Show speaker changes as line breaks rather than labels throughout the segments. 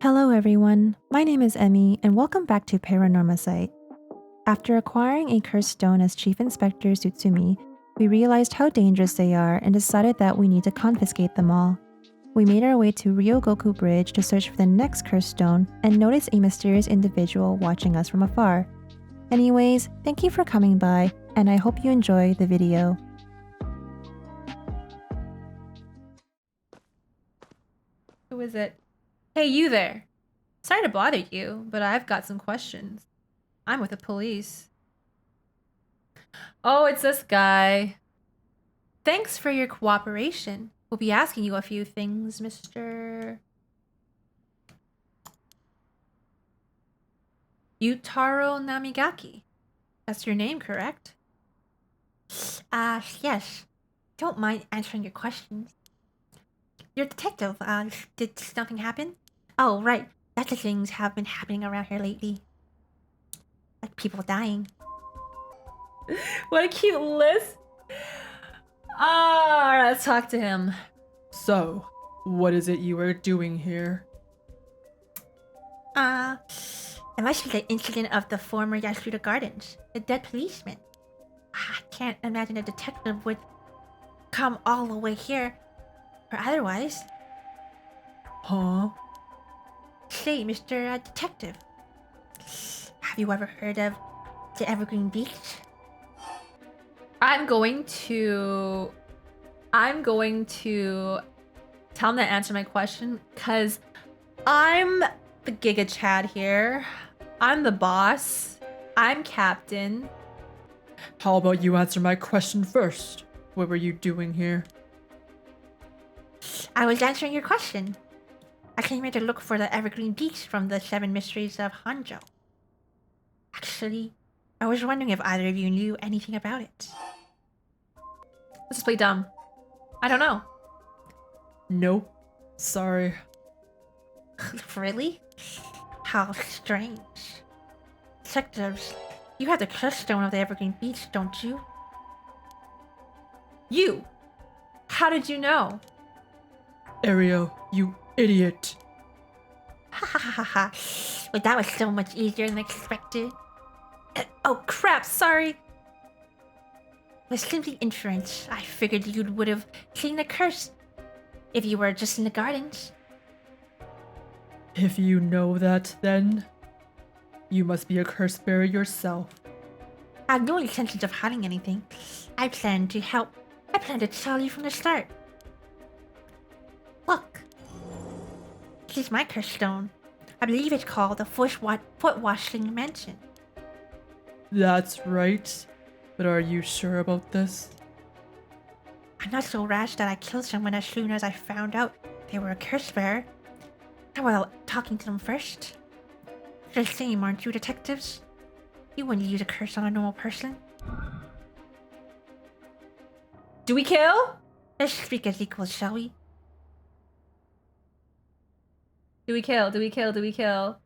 Hello everyone, my name is Emmy and welcome back to Paranormasight. After acquiring a cursed stone as Chief Inspector Tsutsumi, we realized how dangerous they are and decided that we need to confiscate them all. We made our way to Ryogoku Bridge to search for the next cursed stone and noticed a mysterious individual watching us from afar. Anyways, thank you for coming by and I hope you enjoy the video.
Who is it? Hey, you there. Sorry to bother you, but I've got some questions. I'm with the police. Oh, it's this guy. Thanks for your cooperation. We'll be asking you a few things, Mr. Yutaro Namigaki. That's your name, correct?
Yes. Don't mind answering your questions. You're a detective. Did something happen? Oh, right. Lots of things have been happening around here lately. Like people dying.
What a cute list. Let's talk to him.
So, what is it you are doing here?
It must be the incident of the former Yasuda Gardens. The dead policeman. I can't imagine a detective would come all the way here. Or otherwise.
Huh?
Say, Mr. Detective. Have you ever heard of the Evergreen Beach?
I'm going to tell him to answer my question because I'm the Giga Chad here. I'm the boss. I'm captain.
How about you answer my question first? What were you doing here?
I was answering your question. I came here to look for the Evergreen Beach from the Seven Mysteries of Hanjo. Actually, I was wondering if either of you knew anything about it.
Let's just play dumb. I don't know.
Nope. Sorry.
Really? How strange. Detectives, you have the crest stone of the Evergreen Beach, don't you?
You. How did you know?
Ariel, you idiot.
Ha ha ha ha. But that was so much easier than expected.
Oh crap, sorry.
It was simply inference. I figured you would have seen the curse if you were just in the gardens.
If you know that, then you must be a curse bearer yourself.
I have no intentions of hiding anything. I plan to help. I plan to tell you from the start. Look. This is my curse stone. I believe it's called the foot washing mansion.
That's right. But are you sure about this?
I'm not so rash that I killed someone as soon as I found out they were a curse bearer. Not while talking to them first. You're the same, aren't you, detectives? You wouldn't use a curse on a normal person.
Do we kill?
Let's speak as equals, shall we?
Do we kill? Do we kill? Do we kill?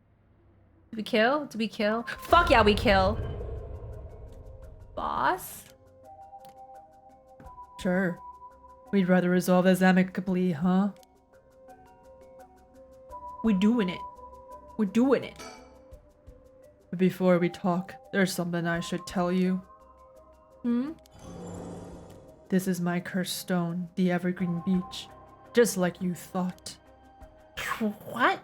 Do we kill? Do we kill? Fuck yeah, we kill. Boss?
Sure. We'd rather resolve this amicably, huh?
We're doing it. We're doing it.
But before we talk, there's something I should tell you. This is my cursed stone, the Evergreen Beach. Just like you thought.
What?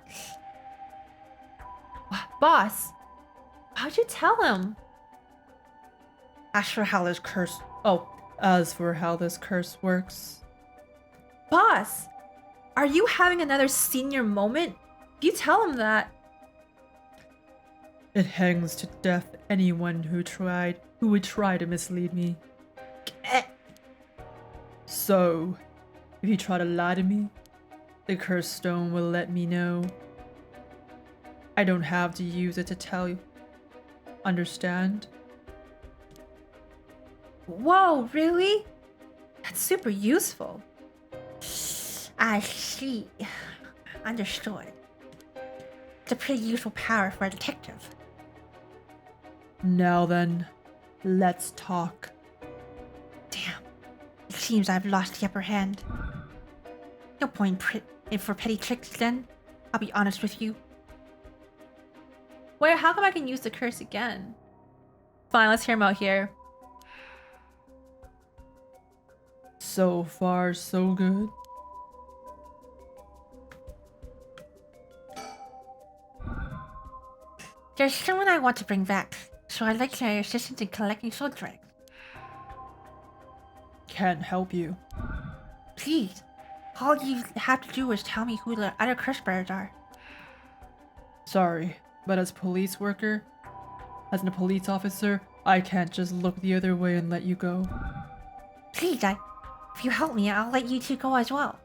Boss, how'd you tell him?
As for how this curse works.
Boss, are you having another senior moment? You tell him that.
It hangs to death anyone who would try to mislead me. So, if you try to lie to me, the cursed stone will let me know. I don't have to use it to tell you. Understand?
Whoa, really? That's super useful.
I see. Understood. It's a pretty useful power for a detective.
Now then, let's talk.
Damn. It seems I've lost the upper hand. No point for petty tricks then. I'll be honest with you.
Wait, how come I can use the curse again? Fine, let's hear him out here.
So far, so good.
There's someone I want to bring back, so I'd like your assistance in collecting soul dregs.
Can't help you.
Please, all you have to do is tell me who the other curse bearers are.
Sorry, but as a police a police officer, I can't just look the other way and let you go.
Please, if you help me, I'll let you two go as well.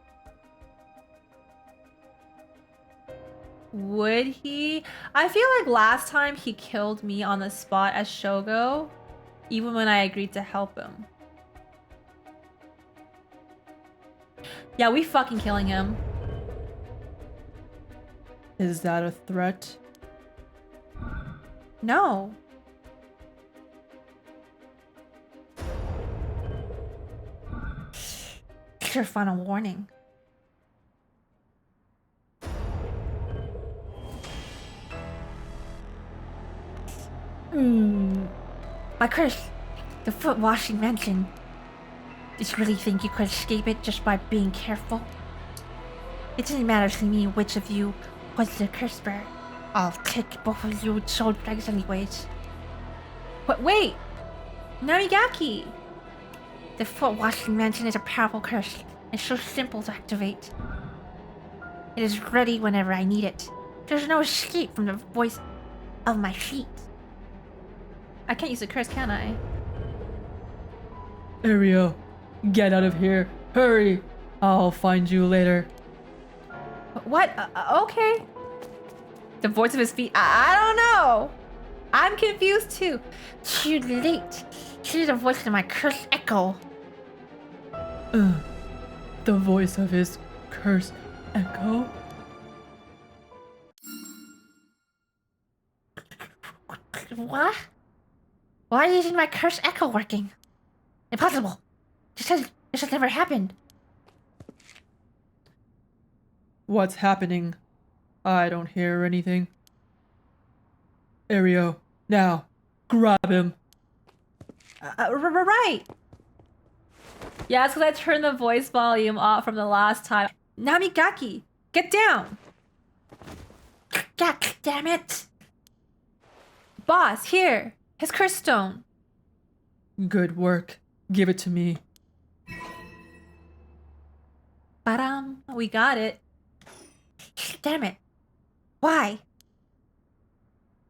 Would he? I feel like last time he killed me on the spot as Shogo, even when I agreed to help him. Yeah, we fucking killing him.
Is that a threat?
No.
It's your final warning. My curse, the foot washing mansion. Did you really think you could escape it just by being careful? It didn't matter to me which of you was the curse bearer. I'll take both of you with soul dregs anyways.
But wait! Narigaki!
The foot washing mansion is a powerful curse and so simple to activate. It is ready whenever I need it. There's no escape from the voice of my feet.
I can't use the curse, can I?
Ariel, get out of here. Hurry! I'll find you later.
What? Okay. The voice of his feet. I don't know. I'm confused too.
Too late. Hear the voice of my cursed echo.
The voice of his cursed echo?
What? Why isn't my cursed echo working? Impossible. This has never happened.
What's happening? I don't hear anything. Ario, now, grab him.
Right. Yeah, it's because I turned the voice volume off from the last time. Namigaki, get down.
God damn it.
Boss, here. His curse stone.
Good work. Give it to me.
Ba-dum. We got it.
Damn it. Why?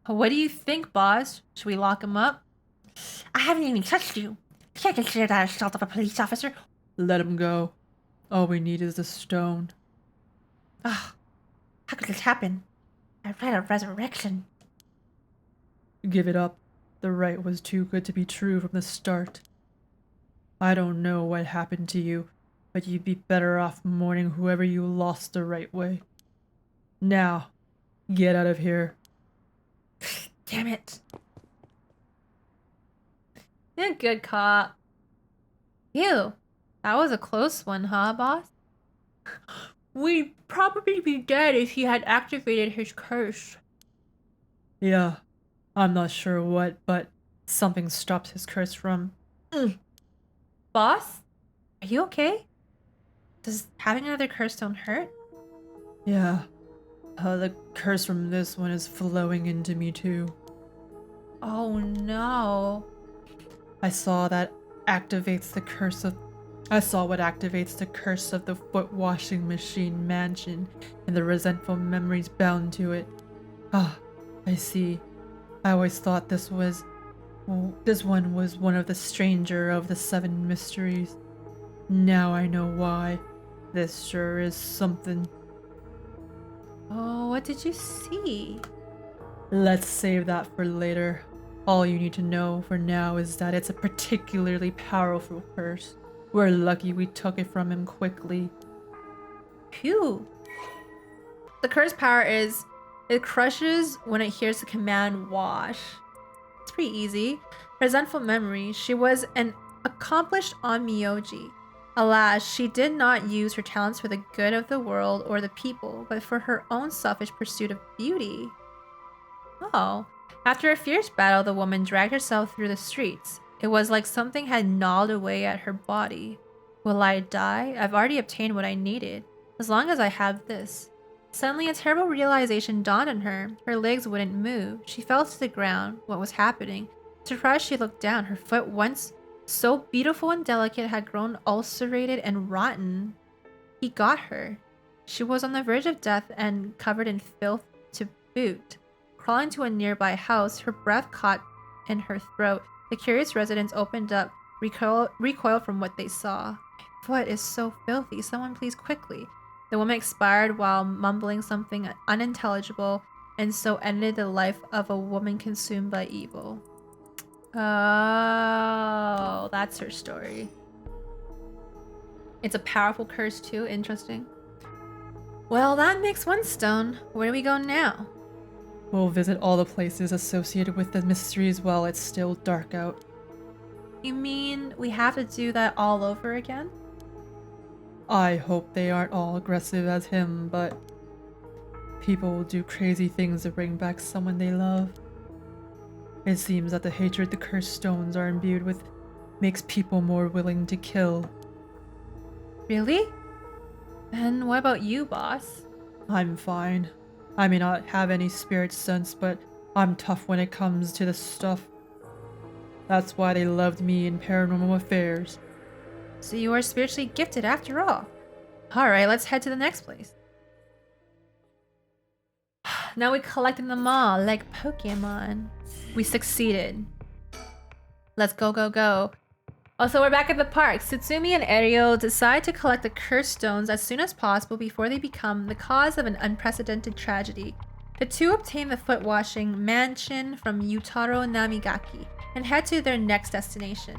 What do you think, boss? Should we lock him up?
I haven't even touched you. You can't consider that assault of a police officer.
Let him go. All we need is the stone.
Ugh. How could this happen? I read a resurrection.
Give it up. The right was too good to be true from the start. I don't know what happened to you, but you'd be better off mourning whoever you lost the right way. Now, get out of here.
Damn it.
Yeah, good cop. Ew. That was a close one, huh, boss? We'd probably be dead if he had activated his curse.
Yeah, I'm not sure what, but something stopped his curse from...
Boss? Are you okay? Does having another curse stone hurt?
Yeah. The curse from this one is flowing into me too.
Oh no.
I saw what activates the curse of the foot washing machine mansion and the resentful memories bound to it. Ah, I see. I always thought this one was one of the stranger of the 7 mysteries. Now I know why. This sure is something.
Oh, what did you see?
Let's save that for later. All you need to know for now is that it's a particularly powerful curse. We're lucky we took it from him quickly.
Phew. The curse power is, it crushes when it hears the command wash. It's pretty easy. Resentful memory. She was an accomplished onmyoji. Alas, she did not use her talents for the good of the world or the people, but for her own selfish pursuit of beauty. Oh. After a fierce battle, the woman dragged herself through the streets. It was like something had gnawed away at her body. Will I die? I've already obtained what I needed. As long as I have this. Suddenly, a terrible realization dawned on her. Her legs wouldn't move. She fell to the ground. What was happening? Surprised, she looked down. Her foot, once so beautiful and delicate, had grown ulcerated and rotten. He got her. She was on the verge of death and covered in filth to boot. Crawling to a nearby house, her breath caught in her throat. The curious residents opened up, recoiled from what they saw. My foot is so filthy. Someone please quickly. The woman expired while mumbling something unintelligible, and so ended the life of a woman consumed by evil. Oh, that's her story. It's a powerful curse too. Interesting. Well, that makes one stone. Where do we go now?
We'll visit all the places associated with the mysteries while it's still dark out.
You mean we have to do that all over again?
I hope they aren't all aggressive as him, but people will do crazy things to bring back someone they love. It seems that the hatred the cursed stones are imbued with makes people more willing to kill.
Really? And what about you, boss?
I'm fine. I may not have any spirit sense, but I'm tough when it comes to this stuff. That's why they loved me in Paranormal Affairs.
So you are spiritually gifted after all. Alright, let's head to the next place. Now we collected them all like Pokemon. We succeeded. Let's go, go, go. Also, we're back at the park. Tsutsumi and Eryo decide to collect the cursed stones as soon as possible before they become the cause of an unprecedented tragedy. The two obtain the foot washing mansion from Yutaro Namigaki and head to their next destination.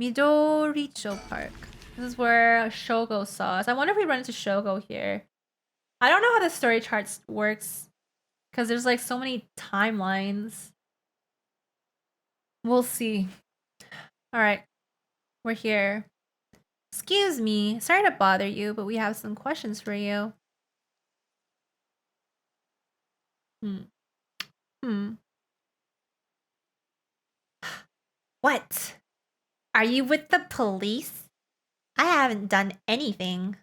Midoricho Park. This is where Shogo saw us. I wonder if we run into Shogo here. I don't know how the story chart works because there's like so many timelines. We'll see. All right, we're here. Excuse me, sorry to bother you, but we have some questions for you.
What? Are you with the police? I haven't done anything.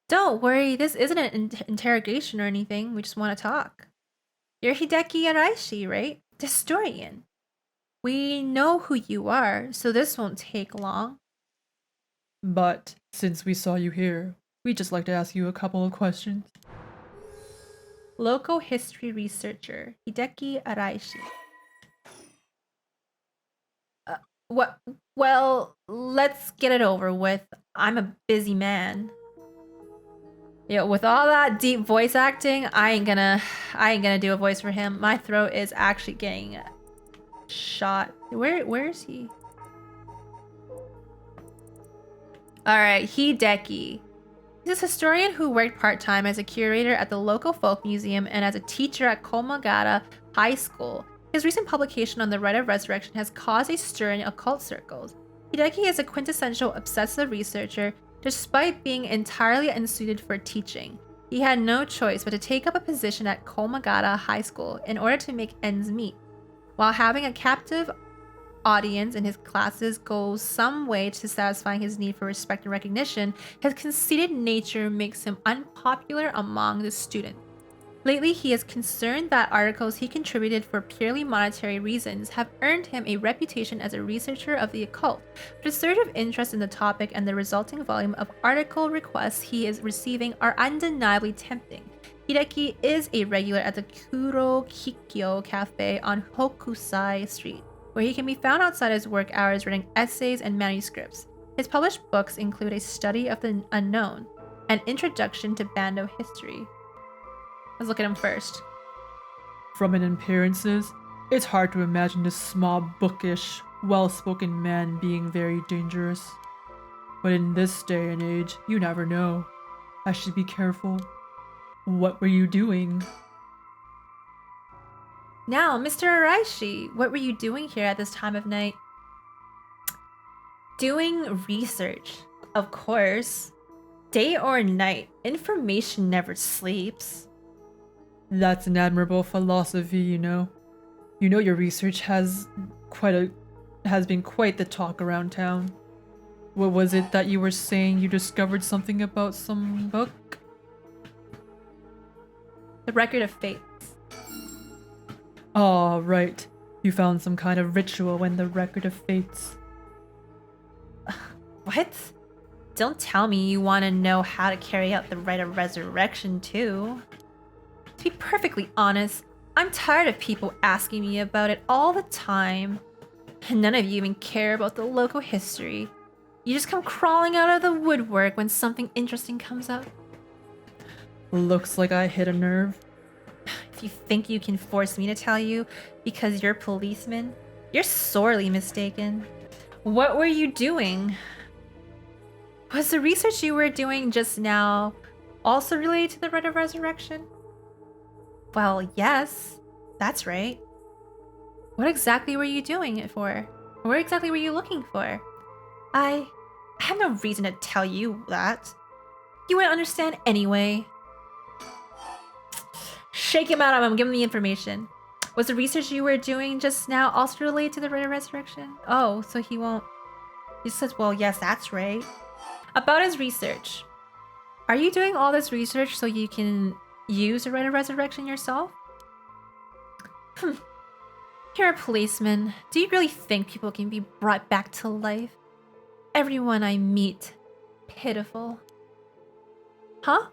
Don't worry, this isn't an interrogation or anything. We just want to talk. You're Hideki Araishi, right? The historian. We know who you are, so this won't take long.
But since we saw you here, we'd just like to ask you a couple of questions.
Local history researcher, Hideki Araishi. What? Well, let's get it over with. I'm a busy man. Yeah, with all that deep voice acting, I ain't gonna do a voice for him. My throat is actually getting shot. Where is he? All right, Hideki. He's a historian who worked part-time as a curator at the local folk museum and as a teacher at Komagata High School. His recent publication on the Rite of Resurrection has caused a stir in occult circles. Hideki is a quintessential obsessive researcher, despite being entirely unsuited for teaching. He had no choice but to take up a position at Komagata High School in order to make ends meet. While having a captive audience in his classes goes some way to satisfying his need for respect and recognition, his conceited nature makes him unpopular among the students. Lately, he is concerned that articles he contributed for purely monetary reasons have earned him a reputation as a researcher of the occult, but his surge of interest in the topic and the resulting volume of article requests he is receiving are undeniably tempting. Hideki is a regular at the Kuro Kikyo Cafe on Hokusai Street, where he can be found outside his work hours writing essays and manuscripts. His published books include A Study of the Unknown, an Introduction to Bando History. Let's look at him first.
From an appearances, it's hard to imagine this small, bookish, well-spoken man being very dangerous. But in this day and age, you never know. I should be careful. What were you doing?
Now, Mr. Araishi, what were you doing here at this time of night? Doing research, of course. Day or night, information never sleeps.
That's an admirable philosophy, you know. You know your research has been quite the talk around town. What was it that you were saying you discovered something about some book?
The Record of Fates.
Oh, right. You found some kind of ritual in the Record of Fates.
What? Don't tell me you want to know how to carry out the rite of resurrection, too. To be perfectly honest, I'm tired of people asking me about it all the time. And none of you even care about the local history. You just come crawling out of the woodwork when something interesting comes up.
Looks like I hit a nerve.
If you think you can force me to tell you because you're a policeman, you're sorely mistaken. What were you doing? Was the research you were doing just now also related to the Rite of Resurrection? Well, yes, that's right. What exactly were you doing it for? What exactly were you looking for? I have no reason to tell you that. You wouldn't understand anyway. Shake him out of him, give him the information. Was the research you were doing just now also related to the Rite of Resurrection? Oh, so he won't. He says, well, yes, that's right. About his research. Are you doing all this research so you can use the Rite of Resurrection yourself? You're a policeman. Do you really think people can be brought back to life? Everyone I meet, pitiful. Huh?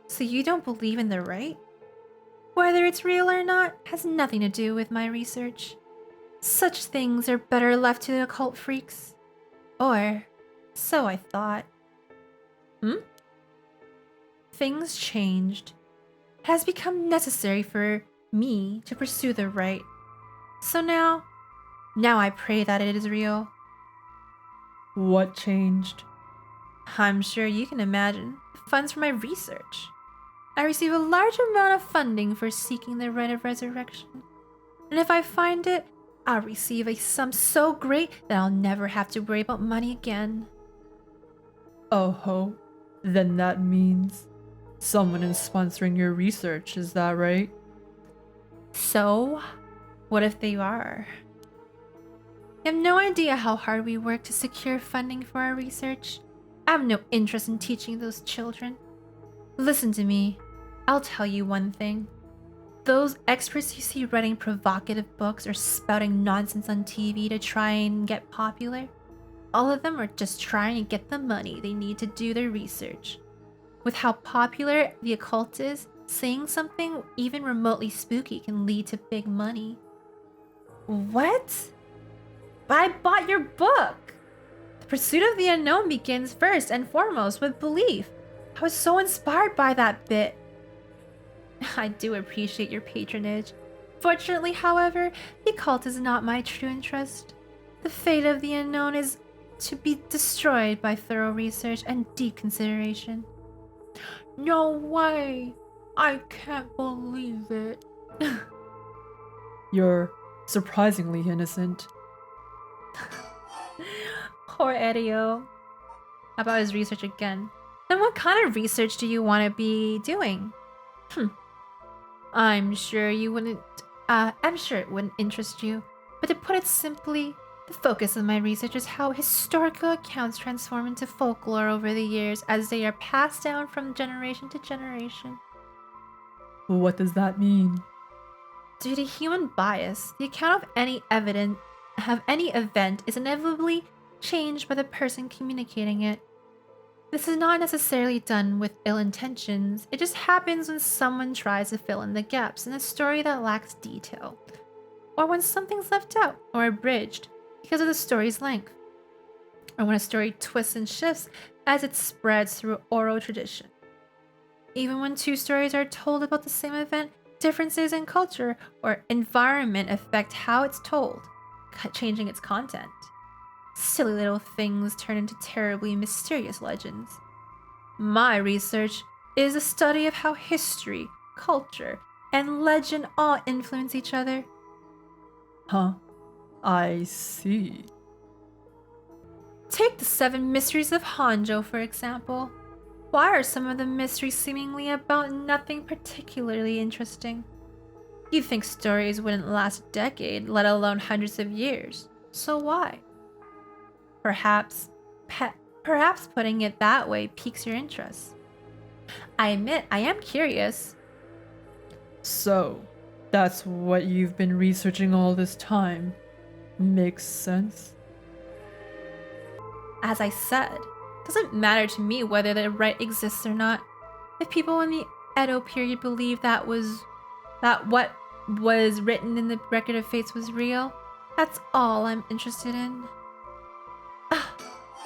So you don't believe in the right? Whether it's real or not has nothing to do with my research. Such things are better left to the occult freaks. Or so I thought. Things changed. It has become necessary for me to pursue the right. So now I pray that it is real.
What changed?
I'm sure you can imagine the funds for my research. I receive a large amount of funding for seeking the Rite of Resurrection. And if I find it, I'll receive a sum so great that I'll never have to worry about money again.
Oh ho. Then that means someone is sponsoring your research, is that right?
So, what if they are? I have no idea how hard we work to secure funding for our research. I have no interest in teaching those children. Listen to me. I'll tell you one thing. Those experts you see writing provocative books or spouting nonsense on TV to try and get popular, all of them are just trying to get the money they need to do their research. With how popular the occult is, saying something even remotely spooky can lead to big money. What? But I bought your book! The pursuit of the unknown begins first and foremost with belief. I was so inspired by that bit. I do appreciate your patronage. Fortunately, however, the occult is not my true interest. The fate of the unknown is to be destroyed by thorough research and deep consideration. No way! I can't believe it.
You're surprisingly innocent.
Poor Edio. About his research again. Then what kind of research do you want to be doing? I'm sure it wouldn't interest you. But to put it simply, the focus of my research is how historical accounts transform into folklore over the years as they are passed down from generation to generation.
What does that mean?
Due to human bias, the account of any event is inevitably changed by the person communicating it. This is not necessarily done with ill intentions, it just happens when someone tries to fill in the gaps in a story that lacks detail, or when something's left out or abridged because of the story's length, or when a story twists and shifts as it spreads through oral tradition. Even when two stories are told about the same event, differences in culture or environment affect how it's told, changing its content. Silly little things turn into terribly mysterious legends. My research is a study of how history, culture, and legend all influence each other.
Huh? I see.
Take the 7 mysteries of Hanjo, for example. Why are some of the mysteries seemingly about nothing particularly interesting? You'd think stories wouldn't last a decade, let alone hundreds of years. So why? Perhaps, perhaps putting it that way piques your interest. I admit, I am curious.
So, that's what you've been researching all this time. Makes sense.
As I said, it doesn't matter to me whether the right exists or not. If people in the Edo period believe that what was written in the Record of Fates was real, that's all I'm interested in.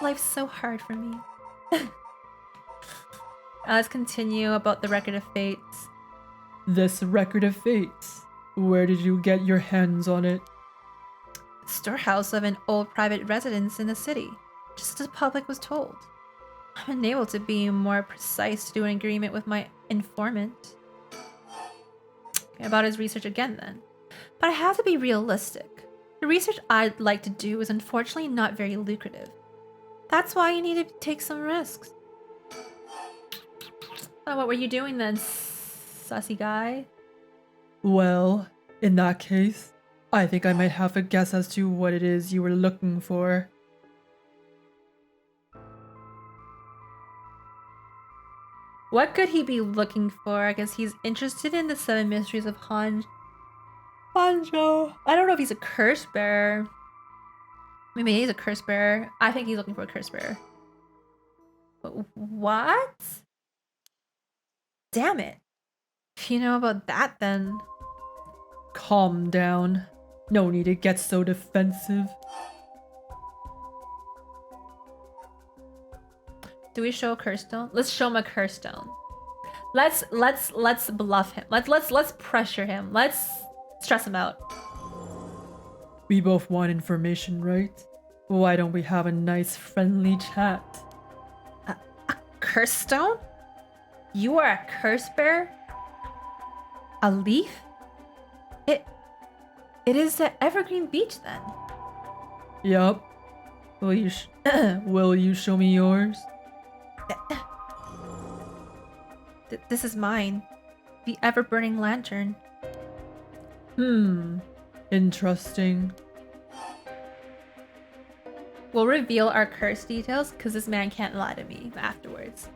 Life's so hard for me. Let's continue about the Record of Fates.
This Record of Fates. Where did you get your hands on it?
Storehouse of an old private residence in the city, just as the public was told. I'm unable to be more precise to do an agreement with my informant. Okay, about his research again then. But I have to be realistic. The research I'd like to do is unfortunately not very lucrative. That's why you need to take some risks. Oh, what were you doing then, sussy guy?
Well, in that case, I think I might have a guess as to what it is you were looking for.
What could he be looking for? I guess he's interested in the 7 mysteries of Hanjo. I don't know if he's a curse bearer. Maybe he's a curse bearer. I think he's looking for a curse bearer. What? Damn it. If you know about that, then...
Calm down. No need to get so defensive.
Do we show a curse stone? Let's show him a curse stone. Let's bluff him. Let's pressure him. Let's stress him out.
We both want information, right? Why don't we have a nice friendly chat?
A curse stone? You are a curse bearer? A leaf? It is the Evergreen Beach then.
Yup. Will you show me yours?
This is mine. The ever-burning lantern.
Interesting.
We'll reveal our curse details because this man can't lie to me afterwards.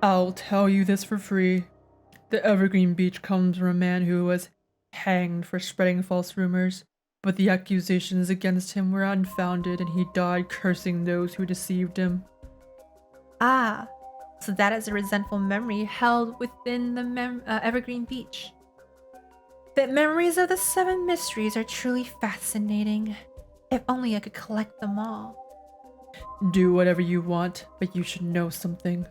I'll tell you this for free. The Evergreen Beach comes from a man who was hanged for spreading false rumors, but the accusations against him were unfounded and he died cursing those who deceived him.
Ah, so that is a resentful memory held within the Evergreen Beach. The memories of the 7 mysteries are truly fascinating. If only I could collect them all.
Do whatever you want, but you should know something.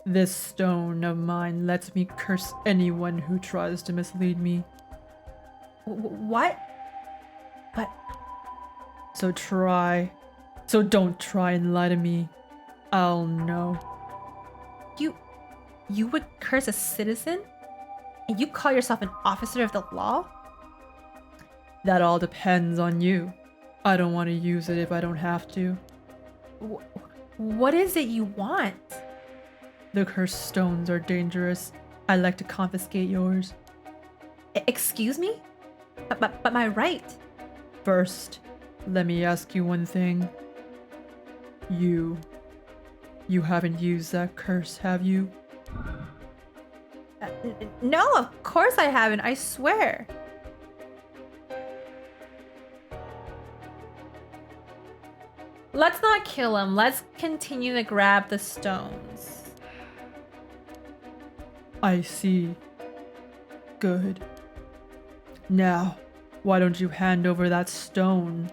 This stone of mine lets me curse anyone who tries to mislead me.
What? But...
So don't try and lie to me. I'll know.
You would curse a citizen? And you call yourself an officer of the law?
That all depends on you. I don't want to use it if I don't have to.
What is it you want?
The cursed stones are dangerous. I'd like to confiscate yours.
Excuse me? But my right.
First, let me ask you one thing. You haven't used that curse, have you?
No, of course I haven't. I swear. Let's not kill him. Let's continue to grab the stones.
I see. Good. Now, why don't you hand over that stone?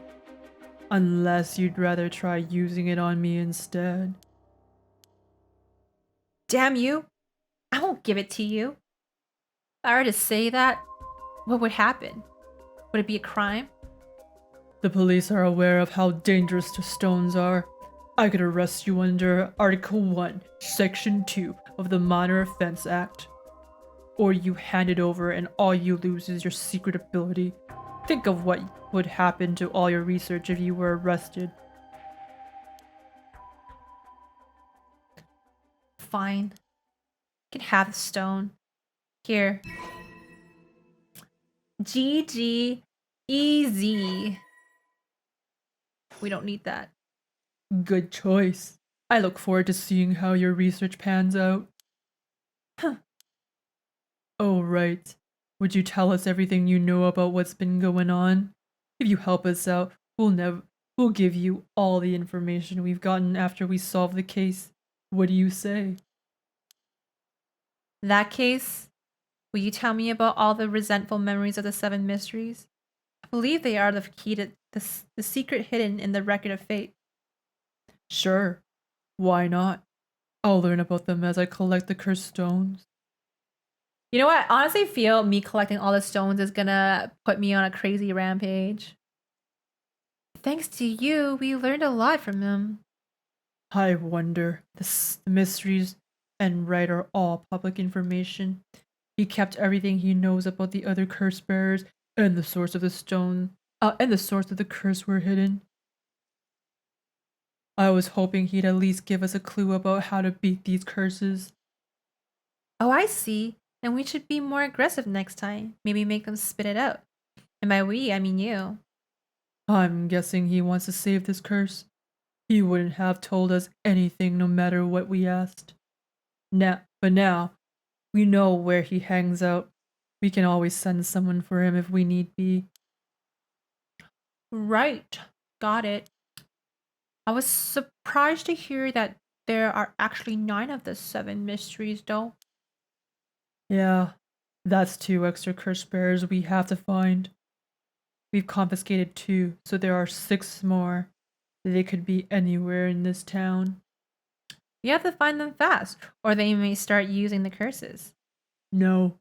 Unless you'd rather try using it on me instead.
Damn you. I won't give it to you. If I were to say that, what would happen? Would it be a crime?
The police are aware of how dangerous the stones are. I could arrest you under Article 1, Section 2 of the Minor Offense Act. Or you hand it over and all you lose is your secret ability. Think of what would happen to all your research if you were arrested.
fine. You can have the stone. Here. GG. Easy. We don't need that.
Good choice. I look forward to seeing how your research pans out.
Huh.
Oh, right. Would you tell us everything you know about what's been going on? If you help us out, we'll give you all the information we've gotten after we solve the case. What do you say?
That case, will you tell me about all the resentful memories of the 7 mysteries? I believe they are the key to the secret hidden in the record of fate.
Sure. Why not? I'll learn about them as I collect the cursed stones.
You know what? I honestly feel me collecting all the stones is gonna put me on a crazy rampage. Thanks to you, we learned a lot from him.
I wonder. The mysteries and right are all public information. He kept everything he knows about the other curse bearers and the source of the stone, and the source of the curse were hidden. I was hoping he'd at least give us a clue about how to beat these curses.
Oh, I see. Then we should be more aggressive next time. Maybe make them spit it out. And by we, I mean you.
I'm guessing he wants to save this curse. He wouldn't have told us anything no matter what we asked. But now, we know where he hangs out. We can always send someone for him if we need be.
Right. Got it. I was surprised to hear that there are actually 9 of the 7 mysteries, though.
Yeah, that's 2 extra curse bearers we have to find. We've confiscated 2, so there are 6 more. They could be anywhere in this town.
You have to find them fast, or they may start using the curses.
No,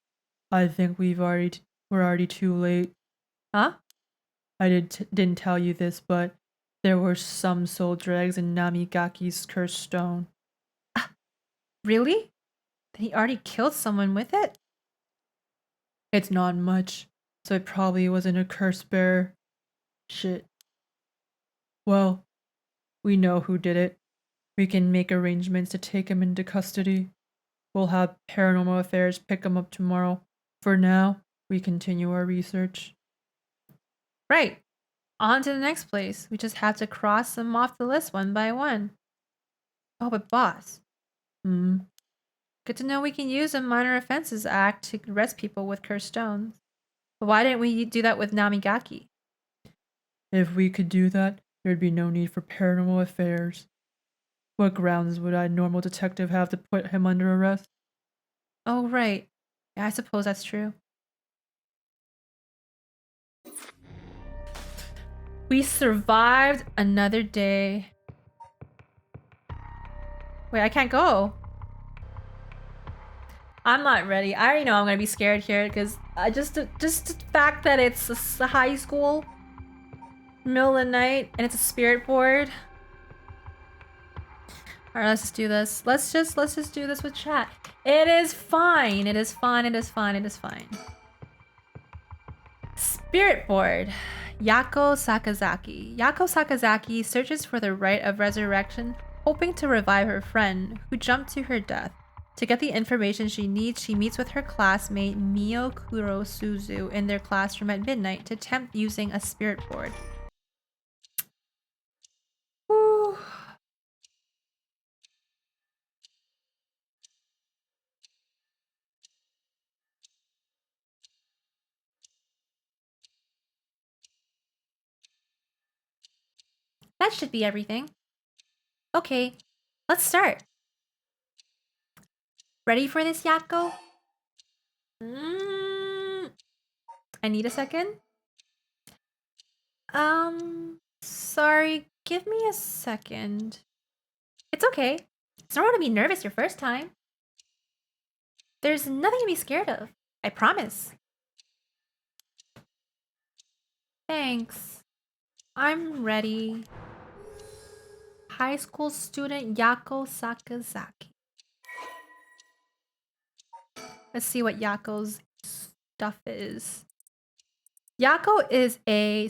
I think we're already too late.
Huh?
I didn't tell you this, but there were some soul dregs in Namigaki's cursed stone.
Really? Then he already killed someone with it?
It's not much, so it probably wasn't a curse bearer. Shit. Well, we know who did it. We can make arrangements to take him into custody. We'll have Paranormal Affairs pick him up tomorrow. For now, we continue our research.
Right. On to the next place. We just have to cross them off the list one by one. Oh, but boss. Good to know we can use a Minor Offenses Act to arrest people with cursed stones. But why didn't we do that with Namigaki?
If we could do that, there'd be no need for Paranormal Affairs. What grounds would a normal detective have to put him under arrest?
Oh, right. Yeah, I suppose that's true. We survived another day. Wait, I can't go. I'm not ready. I already know I'm gonna be scared here because I just the fact that it's a high school, middle of the night, and it's a spirit board. All right, let's just do this. Let's just do this with chat. It is fine. It is fine. It is fine. It is fine. Spirit board. Yako Sakazaki. Yako Sakazaki searches for the rite of resurrection, hoping to revive her friend who jumped to her death. To get the information she needs, she meets with her classmate Mio Kurosuzu in their classroom at midnight to attempt using a spirit board. Whew. That should be everything. Okay, let's start. Ready for this, Yako? I need a second. Sorry, give me a second. It's okay. It's normal to be nervous your first time. There's nothing to be scared of. I promise. Thanks. I'm ready. High school student Yako Sakazaki. Let's see what Yako's stuff is. Yako is a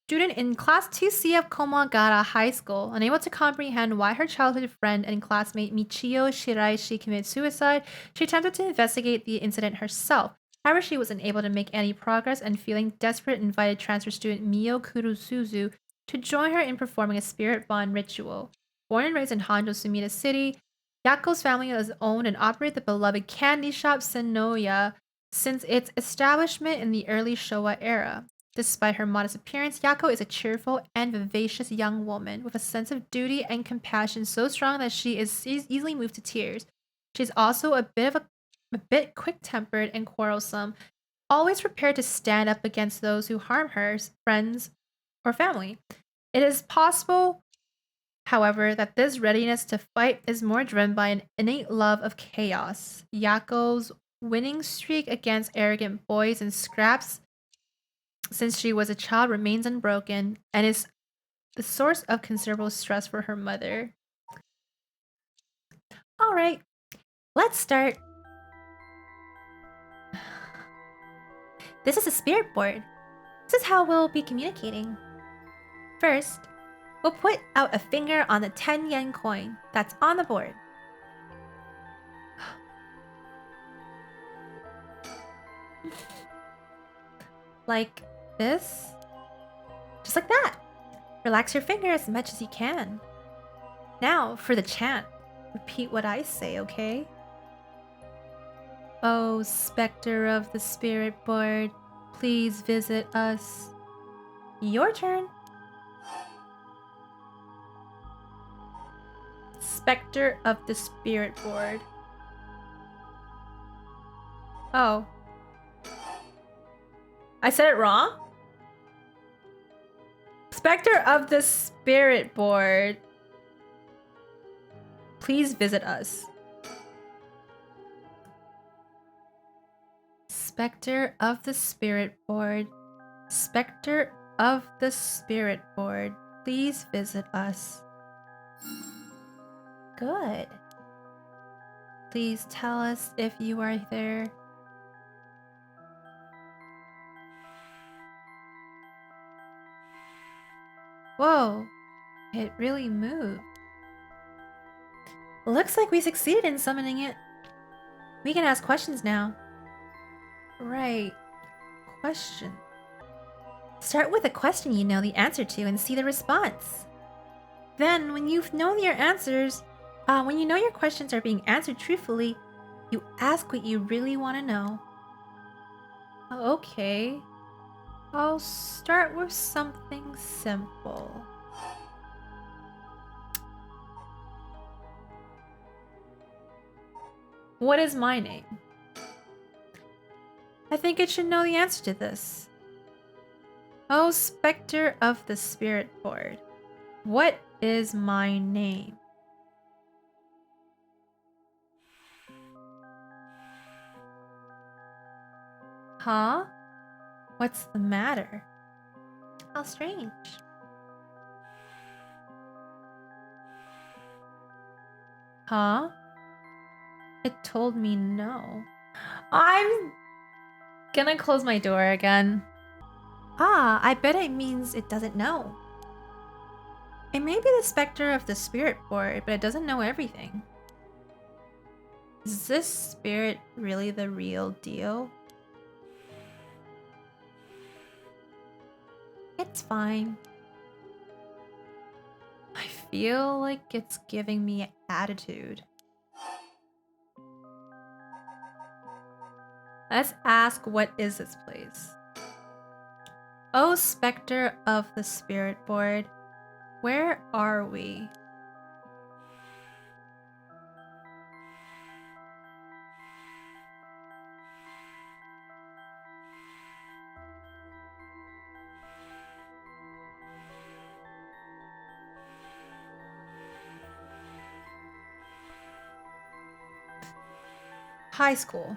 student in Class 2C of Komagara High School. Unable to comprehend why her childhood friend and classmate Michio Shiraishi committed suicide, she attempted to investigate the incident herself. However, she was unable to make any progress and feeling desperate invited transfer student Mio Kurusuzu to join her in performing a spirit bond ritual. Born and raised in Hondo, Sumida City, Yako's family has owned and operated the beloved candy shop Senoya since its establishment in the early Showa era. Despite her modest appearance, Yako is a cheerful and vivacious young woman with a sense of duty and compassion so strong that she is easily moved to tears. She's also a bit quick-tempered and quarrelsome, always prepared to stand up against those who harm her, friends, or family. It is possible, however, that this readiness to fight is more driven by an innate love of chaos. Yako's winning streak against arrogant boys and scraps since she was a child remains unbroken and is the source of considerable stress for her mother.
All right, let's start. This is a spirit board. This is how we'll be communicating. First, we'll put out a finger on the 10 yen coin that's on the board. Like this. Just like that. Relax your finger as much as you can. Now, for the chant. Repeat what I say, okay? Oh, specter of the spirit board, please visit us. Your turn.
Specter of the spirit board. Oh. I said it wrong? Specter of the spirit board, please visit us. Specter of the spirit board. Specter of the spirit board, please visit us.
Good.
Please tell us if you are there. Whoa, it really moved.
Looks like we succeeded in summoning it. We can ask questions now.
Right. Question.
Start with a question you know the answer to and see the response. Then, when you've known your answers, when you know your questions are being answered truthfully, you ask what you really want to know.
Okay. I'll start with something simple. What is my name? I think it should know the answer to this. Oh, specter of the spirit board, what is my name? Huh? What's the matter?
How strange.
Huh? It told me no.
I'm
Gonna close my door again.
I bet it means it doesn't know.
It may be the specter of the spirit board, but it doesn't know everything. Is this spirit really the real deal?
It's fine.
I feel like it's giving me attitude. Let's ask, what is this place? Oh, specter of the spirit board, where are we? High school.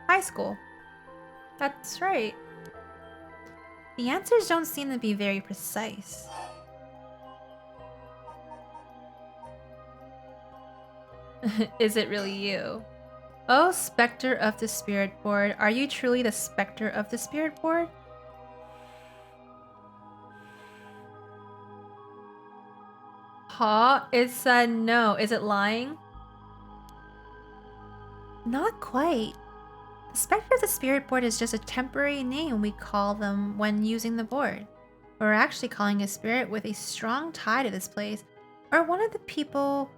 High school. That's right.
The answers don't seem to be very precise.
Is it really you? Oh, specter of the spirit board, are you truly the specter of the spirit board? Huh? It said no. Is it lying?
Not quite. The Spectre of the Spirit Board is just a temporary name we call them when using the board. We're actually calling a spirit with a strong tie to this place, or one of the people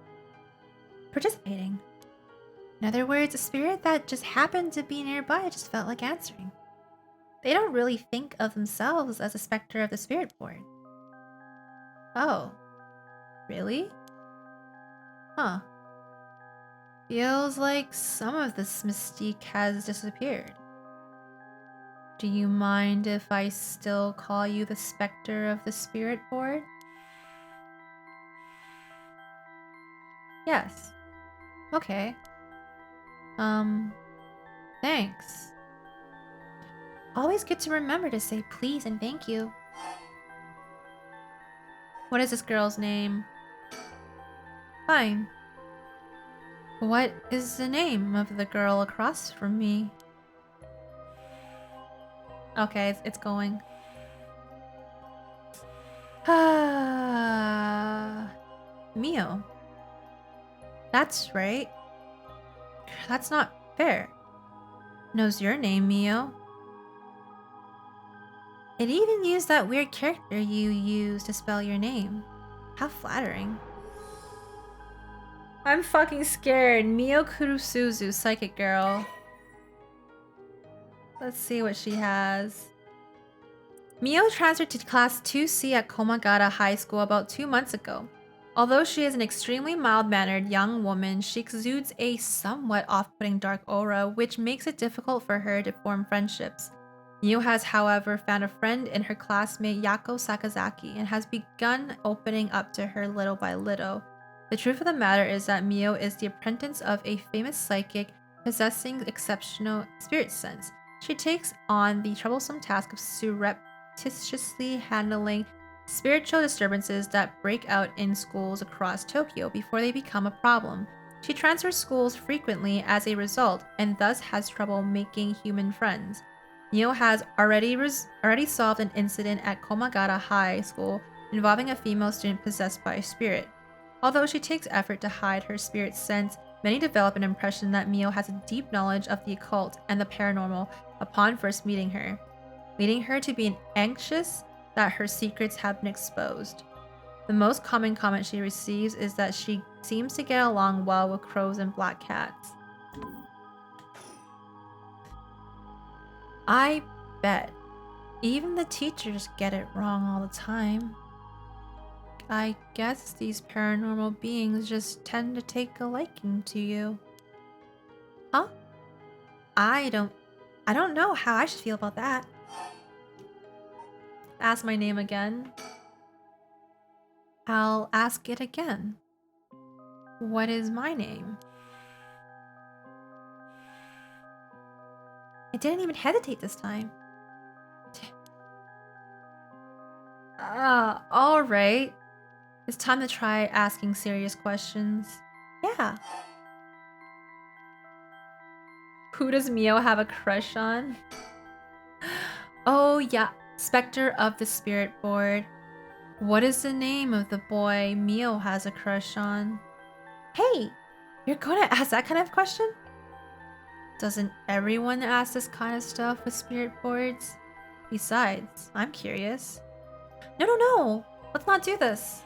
participating. In other words, a spirit that just happened to be nearby just felt like answering. They don't really think of themselves as a Spectre of the Spirit Board.
Oh. Really? Huh. Feels like some of this mystique has disappeared. Do you mind if I still call you the Spectre of the Spirit Board? Yes. Okay. Thanks.
Always good to remember to say please and thank you.
What is this girl's name? Fine. What is the name of the girl across from me? Okay, it's going. Mio. That's right. That's not fair. Knows your name, Mio.
It even used that weird character you use to spell your name. How flattering.
I'm fucking scared. Mio Kurusuzu, psychic girl. Let's see what she has. Mio transferred to class 2C at Komagata High School about 2 months ago. Although she is an extremely mild-mannered young woman, she exudes a somewhat off-putting dark aura, which makes it difficult for her to form friendships. Mio has, however, found a friend in her classmate Yako Sakazaki and has begun opening up to her little by little. The truth of the matter is that Mio is the apprentice of a famous psychic possessing exceptional spirit sense. She takes on the troublesome task of surreptitiously handling spiritual disturbances that break out in schools across Tokyo before they become a problem. She transfers schools frequently as a result, and thus has trouble making human friends. Mio has already solved an incident at Komagata High School involving a female student possessed by a spirit. Although she takes effort to hide her spirit sense, many develop an impression that Mio has a deep knowledge of the occult and the paranormal upon first meeting her, leading her to be anxious that her secrets have been exposed. The most common comment she receives is that she seems to get along well with crows and black cats. I bet. Even the teachers get it wrong all the time. I guess these paranormal beings just tend to take a liking to you.
Huh? I don't know how I should feel about that.
Ask my name again. I'll ask it again. What is my name?
I didn't even hesitate this time.
Alright. It's time to try asking serious questions.
Yeah.
Who does Mio have a crush on? Oh yeah, Spectre of the Spirit Board. What is the name of the boy Mio has a crush on?
Hey, you're gonna ask that kind of question?
Doesn't everyone ask this kind of stuff with spirit boards? Besides, I'm curious.
No. Let's not do this.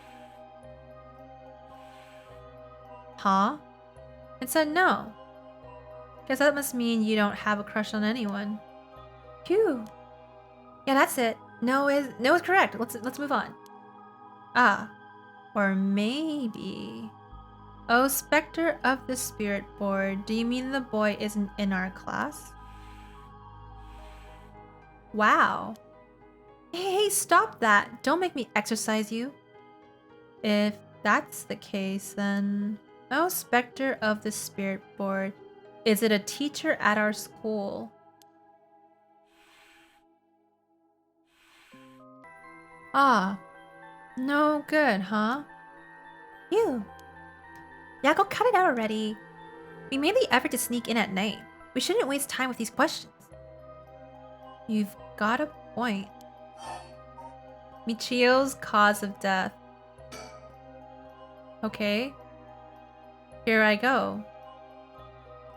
Huh? It said no. Guess that must mean you don't have a crush on anyone.
Phew. Yeah, that's it. No is correct. Let's move on.
Ah, or maybe... Oh, Spectre of the Spirit Board, do you mean the boy isn't in our class? Wow. Hey, stop that. Don't make me exercise you. If that's the case, then... Oh, Spectre of the Spirit Board, is it a teacher at our school? Ah, no good, huh?
You. Yeah, go cut it out already. We made the effort to sneak in at night. We shouldn't waste time with these questions.
You've got a point. Michio's cause of death. Okay? Here I go.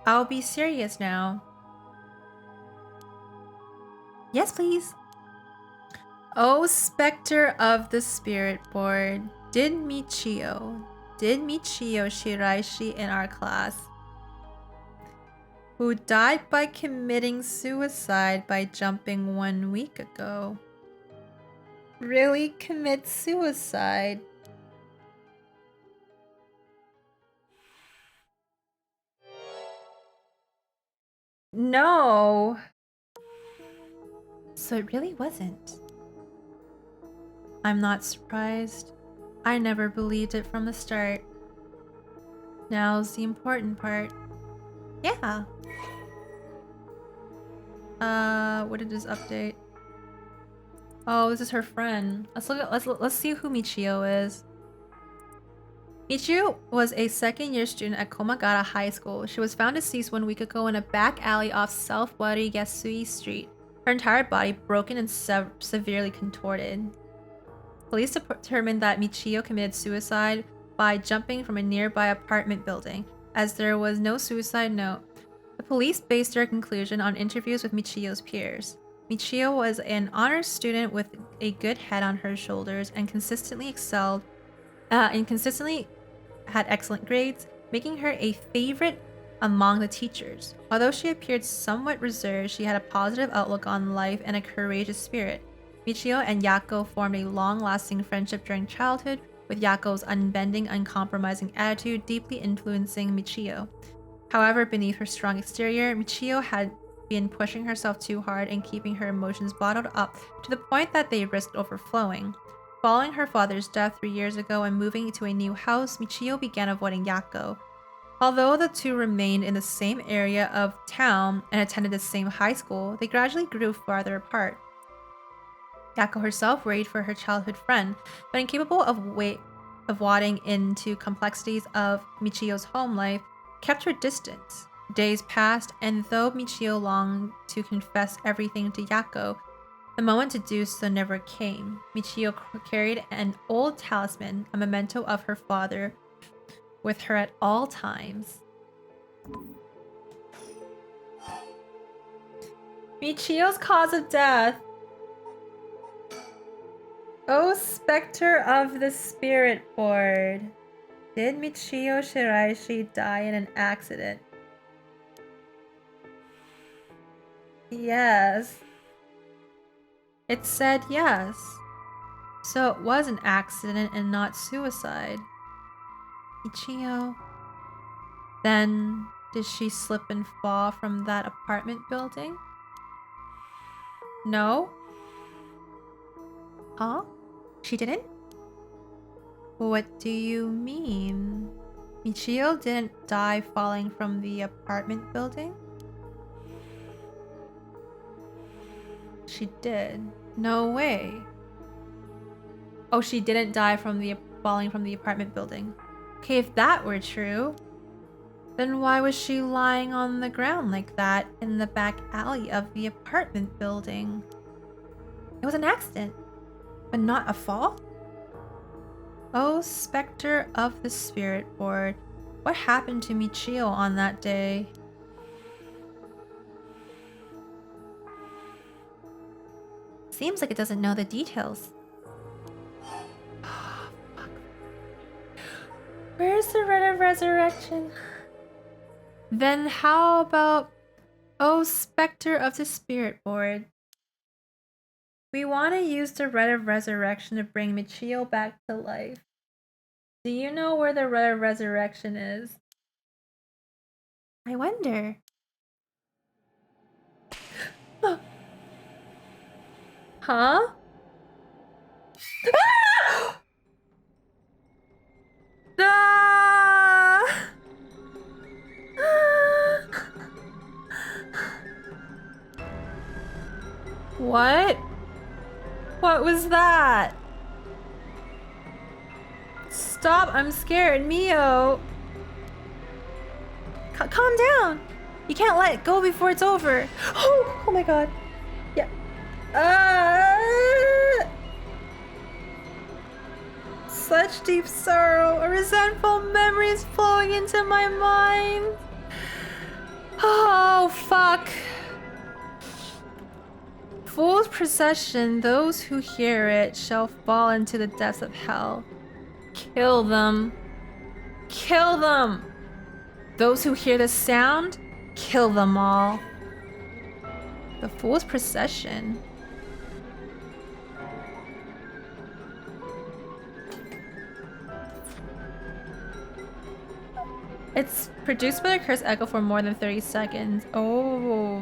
I'll be serious now.
Yes, please.
Oh, Spectre of the Spirit Board, did Michio Shiraishi in our class, who died by committing suicide by jumping 1 week ago, really commit suicide? No.
So it really wasn't.
I'm not surprised. I never believed it from the start. Now's the important part.
Yeah.
What did this update? Oh, this is her friend. Let's see who Michio is. Michio was a second-year student at Komagata High School. She was found deceased 1 week ago in a back alley off South Wari Yasui Street. Her entire body broken and severely contorted. Police determined that Michio committed suicide by jumping from a nearby apartment building, as there was no suicide note. The police based their conclusion on interviews with Michio's peers. Michio was an honors student with a good head on her shoulders and consistently had excellent grades, making her a favorite among the teachers. Although she appeared somewhat reserved, she had a positive outlook on life and a courageous spirit. Michio and Yako formed a long-lasting friendship during childhood, with Yako's unbending, uncompromising attitude deeply influencing Michio. However, beneath her strong exterior, Michio had been pushing herself too hard and keeping her emotions bottled up to the point that they risked overflowing. Following her father's death 3 years ago and moving to a new house, Michio began avoiding Yako. Although the two remained in the same area of town and attended the same high school, they gradually grew farther apart. Yako herself worried for her childhood friend, but incapable of wading into complexities of Michio's home life, kept her distance. Days passed, and though Michio longed to confess everything to Yako, the moment to do so never came. Michio carried an old talisman, a memento of her father, with her at all times. Michio's cause of death. Oh, Spectre of the Spirit Board, did Michio Shiraishi die in an accident? Yes. It said yes. So it was an accident and not suicide. Michio. Then, did she slip and fall from that apartment building? No?
Huh? She didn't?
What do you mean? Michio didn't die falling from the apartment building? She did. No way. Oh, she didn't die from falling from the apartment building. Okay, if that were true, then why was she lying on the ground like that in the back alley of the apartment building?
It was an accident, but not a fall?
Oh, Spectre of the Spirit Board, what happened to Michio on that day?
Seems like it doesn't know the details.
Where's the Red of Resurrection? Then how about, oh, Spectre of the Spirit Board? We want to use the Red of Resurrection to bring Michio back to life. Do you know where the Red of Resurrection is?
I wonder.
Huh? Ah! What? What was that? Stop, I'm scared. Mio. Calm down. You can't let it go before it's over. Oh my god. Yeah. such deep sorrow. A resentful memory is flowing into my mind. Oh, fuck. Fool's procession, those who hear it shall fall into the depths of hell. Kill them. Kill them. Those who hear the sound, kill them all. The Fool's procession. It's produced by the cursed echo for more than 30 seconds. Oh.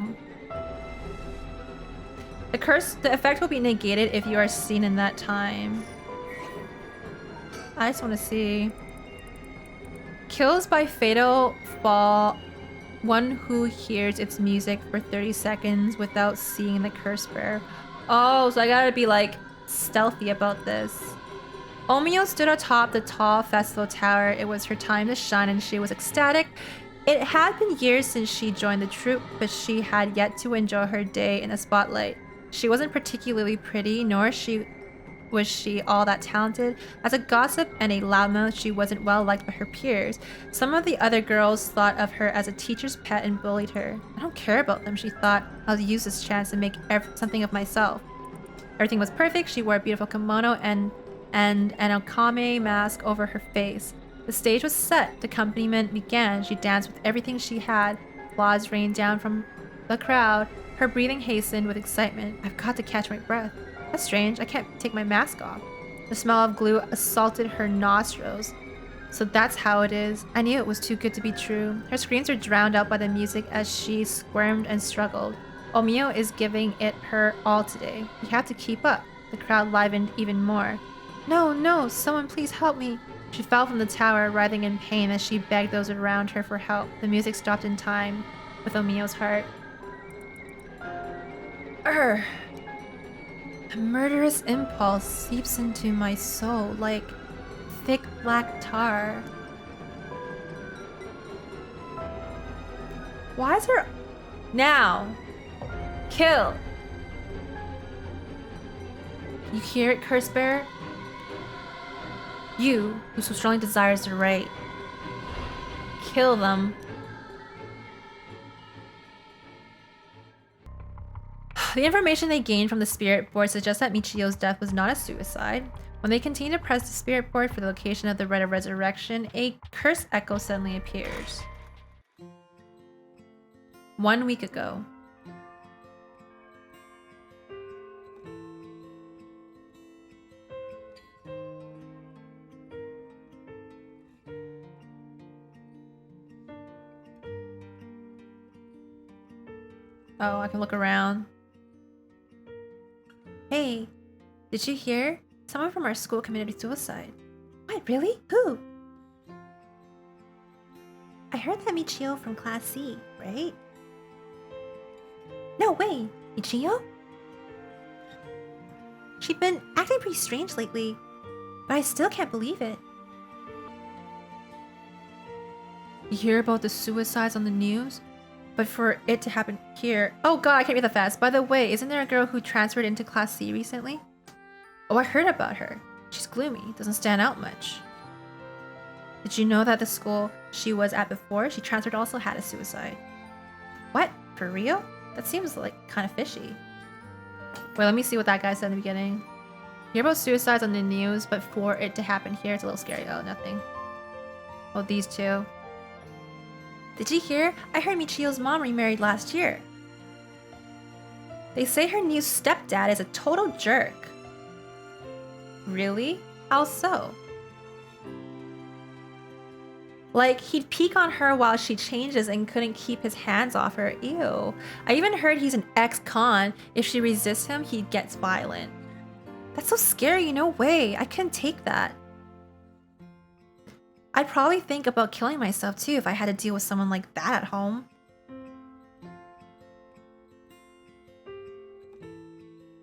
The effect will be negated if you are seen in that time. I just want to see. Kills by fatal fall one who hears its music for 30 seconds without seeing the curse bearer. Oh, so I gotta be like stealthy about this. Omio stood atop the tall festival tower. It was her time to shine and she was ecstatic. It had been years since she joined the troupe, but she had yet to enjoy her day in the spotlight. She wasn't particularly pretty, nor was she all that talented. As a gossip and a loudmouth, she wasn't well liked by her peers. Some of the other girls thought of her as a teacher's pet and bullied her. I don't care about them, she thought. I'll use this chance to make something of myself. Everything was perfect. She wore a beautiful kimono and an okame mask over her face. The stage was set. The accompaniment began. She danced with everything she had. Applause rained down from the crowd. Her breathing hastened with excitement. I've got to catch my breath. That's strange. I can't take my mask off. The smell of glue assaulted her nostrils. So that's how it is. I knew it was too good to be true. Her screams were drowned out by the music as she squirmed and struggled. Omio is giving it her all today. You have to keep up. The crowd livened even more. No, no, someone please help me. She fell from the tower, writhing in pain as she begged those around her for help. The music stopped in time with Omio's heart. A murderous impulse seeps into my soul like thick black tar. Why is her... Now! Kill! You hear it, curse bearer? You, who so strongly desires the right. Kill them. The information they gained from the spirit board suggests that Michio's death was not a suicide. When they continue to press the spirit board for the location of the Rite of Resurrection, a cursed echo suddenly appears. 1 week ago. Oh, I can look around. Hey, did you hear? Someone from our school committed suicide.
What, really? Who? I heard that Michio from Class C, right? No way! Michio? She'd been acting pretty strange lately, but I still can't believe it.
You hear about the suicides on the news? But for it to happen here... Oh god, I can't read that fast. By the way, isn't there a girl who transferred into Class C recently? Oh, I heard about her. She's gloomy, doesn't stand out much. Did you know that the school she was at before she transferred also had a suicide? What? For real? That seems like kind of fishy. Wait, let me see what that guy said in the beginning. Hear about suicides on the news, but for it to happen here, it's a little scary. Oh, nothing. Oh, these two. Did you hear? I heard Michio's mom remarried last year. They say her new stepdad is a total jerk. Really? How so? Like, he'd peek on her while she changes and couldn't keep his hands off her. Ew. I even heard he's an ex-con. If she resists him, he gets violent. That's so scary, no way. I couldn't take that. I'd probably think about killing myself too if I had to deal with someone like that at home.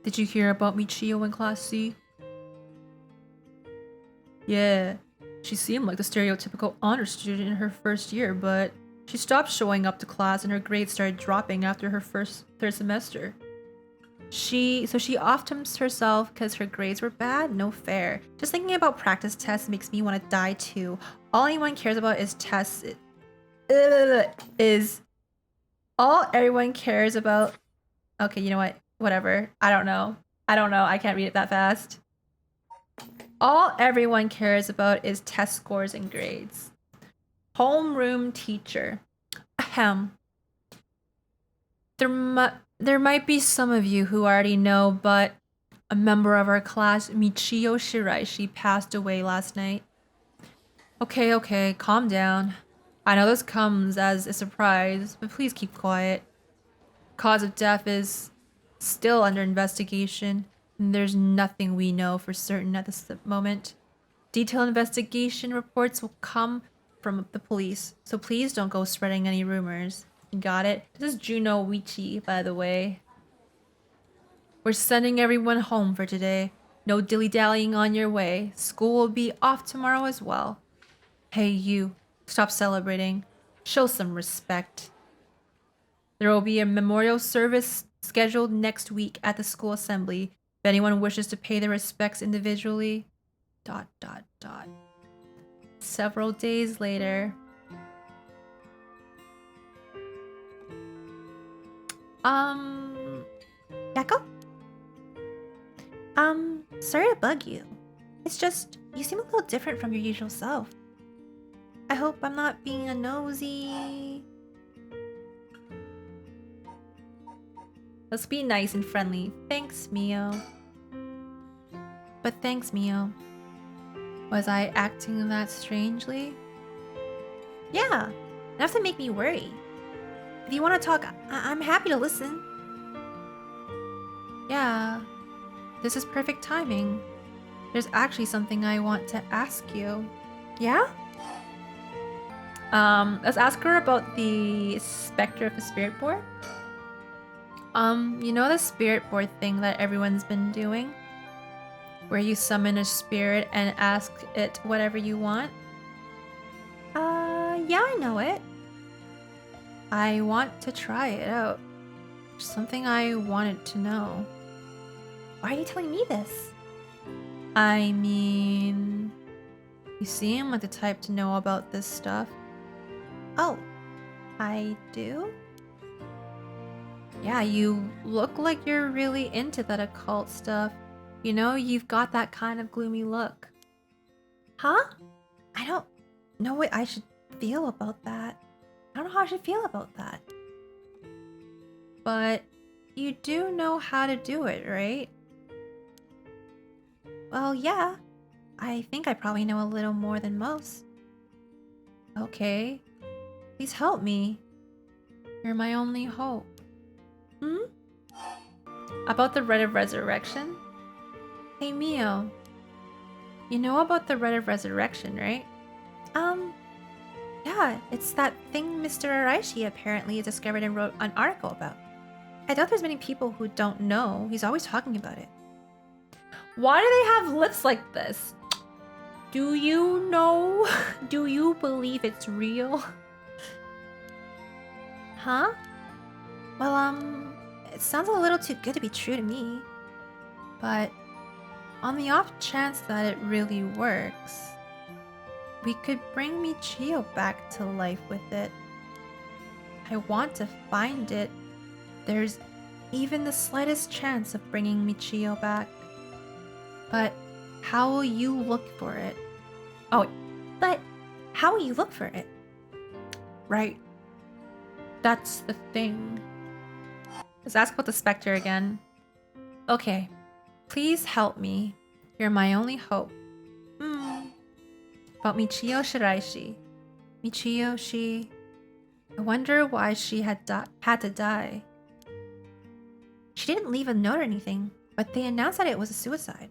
Did you hear about Michio in Class C? Yeah, she seemed like the stereotypical honor student in her first year, but she stopped showing up to class and her grades started dropping after her third semester. She often herself because her grades were bad? No fair. Just thinking about practice tests makes me want to die too. All anyone cares about is tests. Is all everyone cares about. Okay, you know what? Whatever. I don't know. I can't read it that fast. All everyone cares about is test scores and grades. Homeroom teacher. Ahem. There might be some of you who already know, but a member of our class, Michio Shiraishi, passed away last night. Okay, calm down. I know this comes as a surprise, but please keep quiet. Cause of death is still under investigation, and there's nothing we know for certain at this moment. Detailed investigation reports will come from the police, so please don't go spreading any rumors. Got it? This is Juno Wichi, by the way. We're sending everyone home for today. No dilly-dallying on your way. School will be off tomorrow as well. Hey, you. Stop celebrating. Show some respect. There will be a memorial service scheduled next week at the school assembly. If anyone wishes to pay their respects individually... ... Several days later...
Yako? Sorry to bug you. It's just, you seem a little different from your usual self. I hope I'm not being a nosy...
Let's be nice and friendly. Thanks, Mio. But thanks, Mio. Was I acting that strangely?
Yeah, enough to make me worry. If you want to talk, I'm happy to listen.
Yeah, this is perfect timing. There's actually something I want to ask you.
Yeah?
Let's ask her about the specter of the spirit board. You know the spirit board thing that everyone's been doing? Where you summon a spirit and ask it whatever you want?
Yeah, I know it.
I want to try it out. Something I wanted to know.
Why are you telling me this?
I mean, you seem like the type to know about this stuff.
Oh, I do?
Yeah, you look like you're really into that occult stuff. You know, you've got that kind of gloomy look.
Huh? I don't know what I should feel about that. I don't know how I should feel about that.
But you do know how to do it, right?
Well, yeah. I think I probably know a little more than most.
Okay. Please help me. You're my only hope. About the Rite of Resurrection? Hey, Mio. You know about the Rite of Resurrection, right?
Yeah, it's that thing Mr. Araishi apparently discovered and wrote an article about. I doubt there's many people who don't know. He's always talking about it.
Why do they have lips like this? Do you know? Do you believe it's real?
Huh? Well, it sounds a little too good to be true to me.
But on the off chance that it really works, we could bring Michio back to life with it. I want to find it. There's even the slightest chance of bringing Michio back. But how will you look for it?
Oh, but how will you look for it?
Right. That's the thing. Let's ask about the specter again. Okay. Please help me. You're my only hope. About Michio Shiraishi. Michio, I wonder why she had to die.
She didn't leave a note or anything, but they announced that it was a suicide.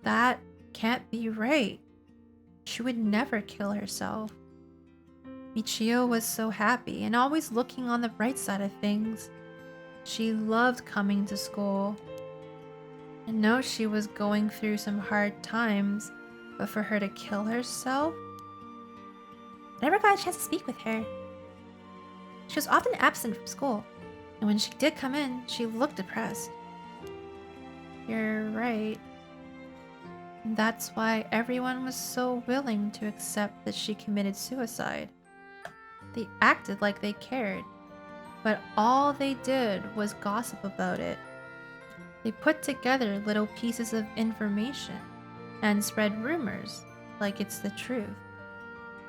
That can't be right. She would never kill herself. Michio was so happy and always looking on the bright side of things. She loved coming to school. I know she was going through some hard times, but for her to kill herself?
I never got a chance to speak with her. She was often absent from school,
And when she did come in, she looked depressed. You're right. And that's why everyone was so willing to accept that she committed suicide. They acted like they cared, but all they did was gossip about it. They put together little pieces of information and spread rumors like it's the truth.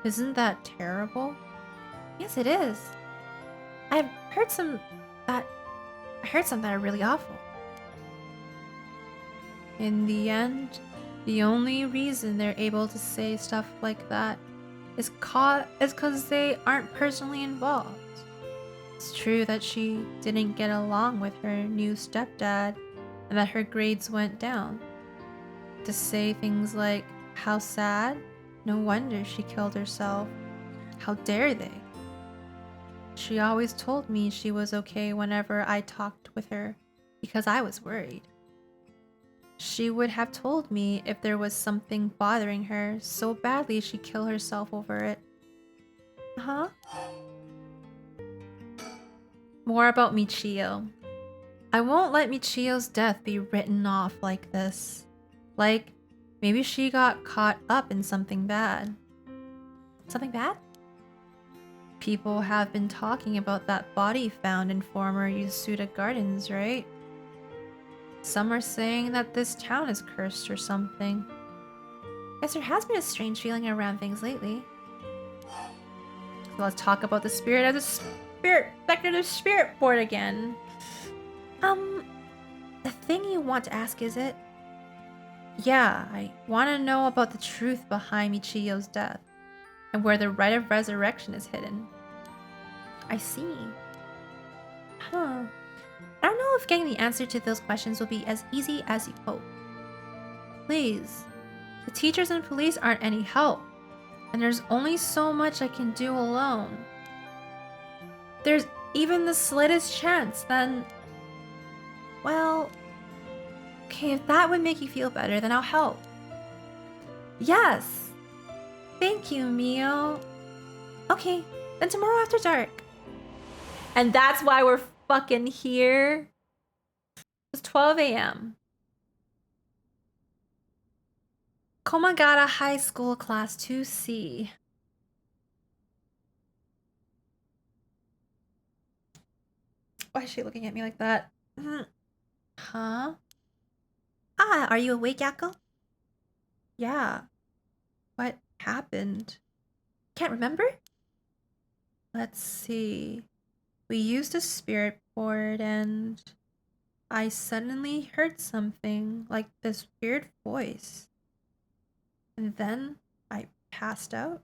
Isn't that terrible?
Yes, it is. I've heard some that are really awful.
In the end, the only reason they're able to say stuff like that is because they aren't personally involved. It's true that she didn't get along with her new stepdad and that her grades went down. To say things like, how sad, no wonder she killed herself, how dare they? She always told me she was okay whenever I talked with her because I was worried. She would have told me if there was something bothering her so badly she'd kill herself over it.
Huh?
More about Michio. I won't let Michio's death be written off like this. Like, maybe she got caught up in something bad.
Something bad?
People have been talking about that body found in former Yasuda Gardens, right? Some are saying that this town is cursed or something.
Guess there has been a strange feeling around things lately.
So let's talk about the spirit of the speculative spirit board again.
The thing you want to ask, is it?
Yeah, I want to know about the truth behind Michio's death and where the rite of resurrection is hidden.
I see. Huh. I don't know if getting the answer to those questions will be as easy as you hope.
Please, the teachers and police aren't any help, and there's only so much I can do alone. There's even the slightest chance, then...
Well, okay, if that would make you feel better, then I'll help.
Yes! Thank you, Mio.
Okay, then tomorrow after dark.
And that's why we're fucking here. It's 12 a.m. Komagata High School Class 2C. Why is she looking at me like that? Huh?
Ah, are you awake, Yakko?
Yeah. What happened?
Can't remember?
Let's see. We used a spirit board and I suddenly heard something like this weird voice. And then I passed out.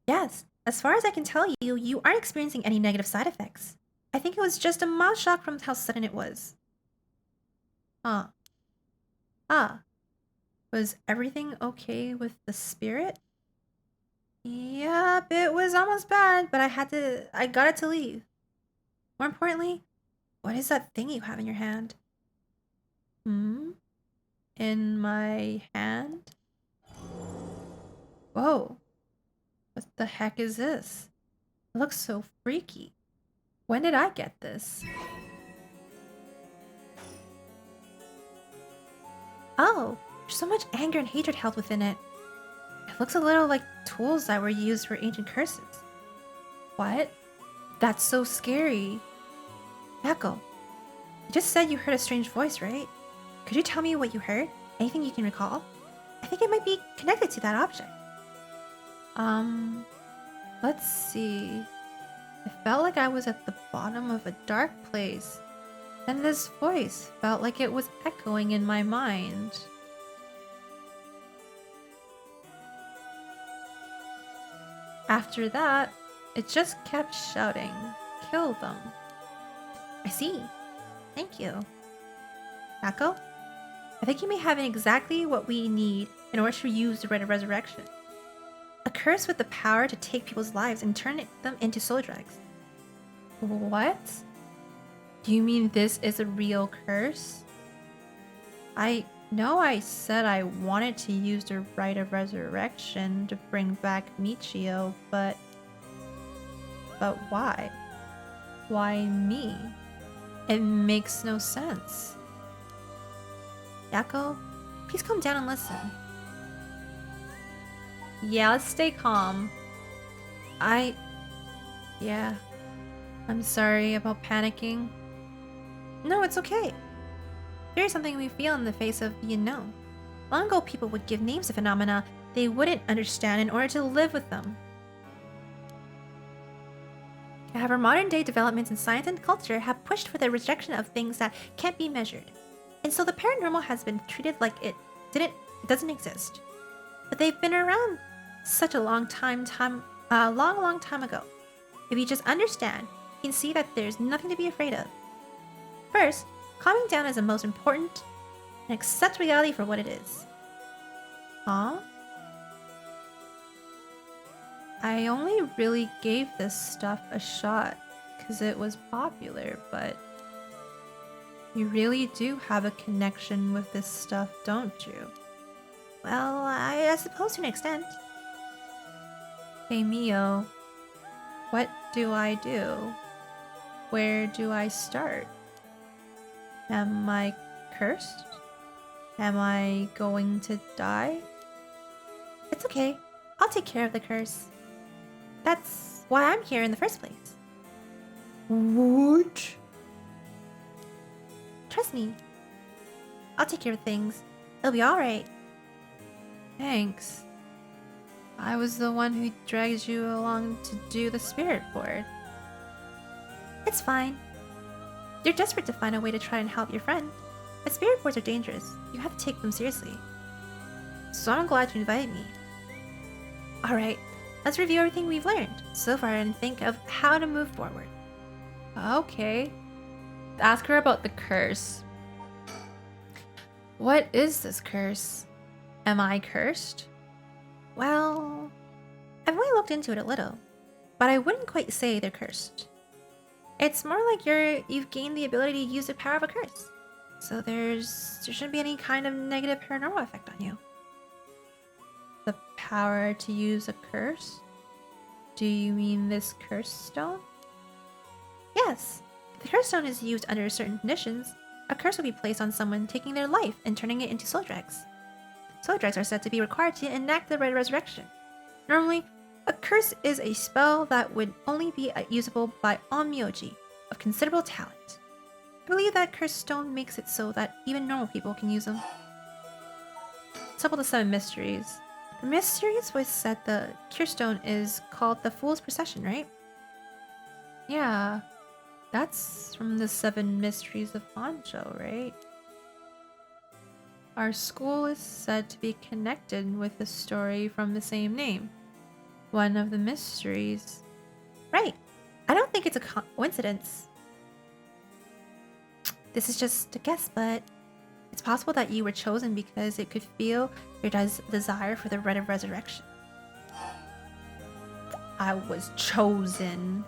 Yes, as far as I can tell you, you aren't experiencing any negative side effects. I think it was just a mild shock from how sudden it was.
Huh. Ah. Was everything okay with the spirit?
Yep, it was almost bad, but I got it to leave. More importantly, what is that thing you have in your hand?
In my hand? Whoa. What the heck is this? It looks so freaky. When did I get this?
Oh, there's so much anger and hatred held within it. It looks a little like tools that were used for ancient curses.
What? That's so scary.
Yakko, you just said you heard a strange voice, right? Could you tell me what you heard? Anything you can recall? I think it might be connected to that object.
Let's see. I felt like I was at the bottom of a dark place, and this voice felt like it was echoing in my mind. After that, it just kept shouting, "Kill them."
I see. Thank you. Yakko, I think you may have exactly what we need in order to use the Rite of Resurrection. A curse with the power to take people's lives and turn them into soul dregs.
What? Do you mean this is a real curse? I know I said I wanted to use the Rite of Resurrection to bring back Michio, but why? Why me? It makes no sense.
Yako, please calm down and listen.
Yeah, let's stay calm. Yeah. I'm sorry about panicking.
No, it's okay. Fear is something we feel in the face of the unknown. Long ago, people would give names to phenomena they wouldn't understand in order to live with them. However, modern day developments in science and culture have pushed for the rejection of things that can't be measured. And so the paranormal has been treated like it doesn't exist. But they've been around such a long time ago. If you just understand, you can see that there's nothing to be afraid of. First, calming down is the most important, and accept reality for what it is.
Huh? I only really gave this stuff a shot because it was popular, but you really do have a connection with this stuff, don't you?
Well, I suppose to an extent.
Hey Mio, what do I do? Where do I start? Am I cursed? Am I going to die?
It's okay. I'll take care of the curse. That's why I'm here in the first place.
What?
Trust me. I'll take care of things. It'll be alright.
Thanks. I was the one who dragged you along to do the spirit board.
It's fine. You're desperate to find a way to try and help your friend. But spirit boards are dangerous. You have to take them seriously. So I'm glad you invited me. Alright, let's review everything we've learned so far and think of how to move forward.
Okay. Ask her about the curse. What is this curse? Am I cursed?
Well, I've only looked into it a little, but I wouldn't quite say they're cursed. It's more like you've gained the ability to use the power of a curse. So there shouldn't be any kind of negative paranormal effect on you.
The power to use a curse? Do you mean this curse stone?
Yes. If the curse stone is used under certain conditions, a curse will be placed on someone, taking their life and turning it into soul dregs. Soul dregs are said to be required to enact the rite of resurrection. Normally, a curse is a spell that would only be usable by onmyoji of considerable talent. I believe that curse stone makes it so that even normal people can use them.
Let's talk about the 7 mysteries.
The mysterious voice said the cure stone is called the Fool's Procession, right?
Yeah, that's from the 7 mysteries of Hancho, right? Our school is said to be connected with a story from the same name. One of the mysteries.
Right. I don't think it's a coincidence. This is just a guess, but it's possible that you were chosen because it could feel your desire for the rite of resurrection.
I was chosen.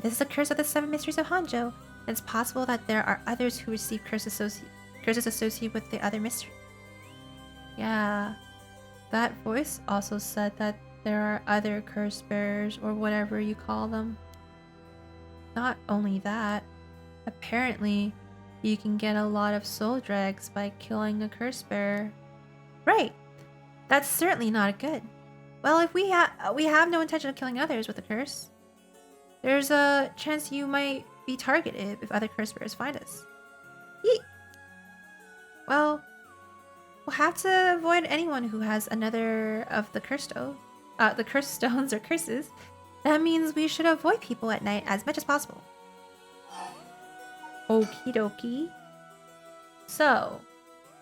This is the curse of the 7 mysteries of Hanjo, and it's possible that there are others who receive curses associated with the other mystery.
Yeah, that voice also said that there are other curse bearers, or whatever you call them. Not only that, apparently you can get a lot of soul dregs by killing a curse bearer.
Right. That's certainly not good. Well, if we have no intention of killing others with a curse, there's a chance you might be targeted if other curse bearers find us. Yeet. Well, we'll have to avoid anyone who has another of the curse stones or curses. That means we should avoid people at night as much as possible.
Okie dokie. So,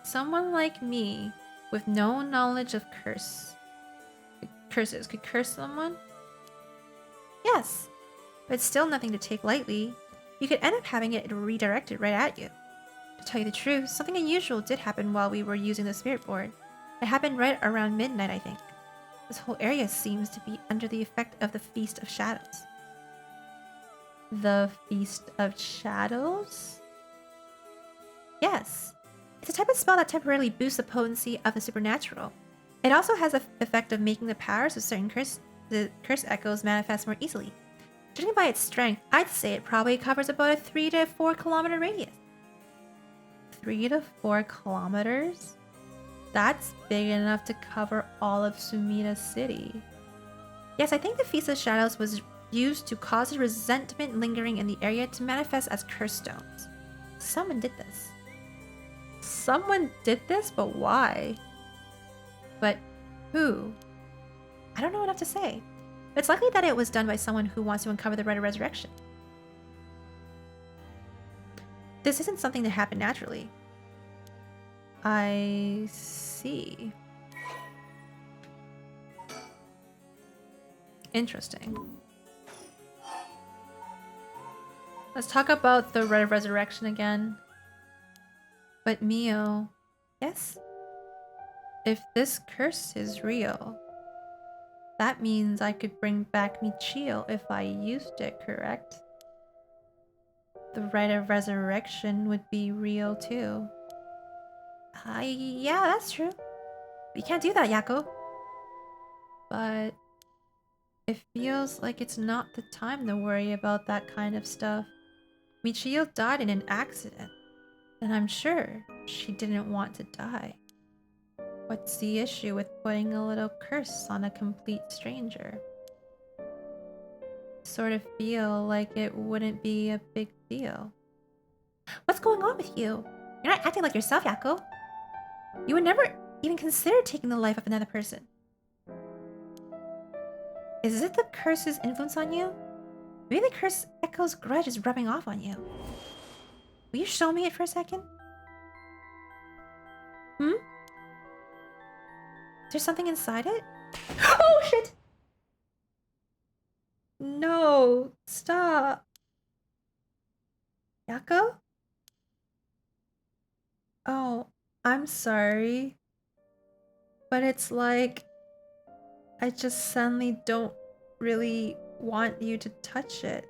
someone like me with no knowledge of curses could curse someone?
Yes, but it's still nothing to take lightly. You could end up having it redirected right at you. To tell you the truth, something unusual did happen while we were using the spirit board. It happened right around midnight, I think. This whole area seems to be under the effect of the Feast of Shadows.
The Feast of Shadows?
Yes. It's a type of spell that temporarily boosts the potency of the supernatural. It also has the effect of making the powers of certain curse echoes manifest more easily.
Judging by its strength, I'd say it probably covers about a 3 to 4 kilometer radius. 3 to 4 kilometers? That's big enough to cover all of Sumida City. Yes, I think the Feast of Shadows was used to cause a resentment lingering in the area to manifest as curse stones. Someone did this. Someone did this, but why? But who? I don't know enough to say. But it's likely that it was done by someone who wants to uncover the Rite of Resurrection. This isn't something that happened naturally. I see. Interesting. Let's talk about the Rite of Resurrection again. But Mio, yes? If this curse is real, that means I could bring back Michio if I used it, correct? The Rite of Resurrection would be real too. Yeah, that's true. We can't do that, Yako. But it feels like it's not the time to worry about that kind of stuff. Michio died in an accident, and I'm sure she didn't want to die. What's the issue with putting a little curse on a complete stranger? Sort of feel like it wouldn't be a big deal. What's going on with you? You're not acting like yourself, Yako. You would never even consider taking the life of another person. Is it the curse's influence on you? Maybe the curse Echo's grudge is rubbing off on you. Will you show me it for a second? There's something inside it? Oh shit! No, stop. Yako? Oh, I'm sorry. But it's like I just suddenly don't really want you to touch it.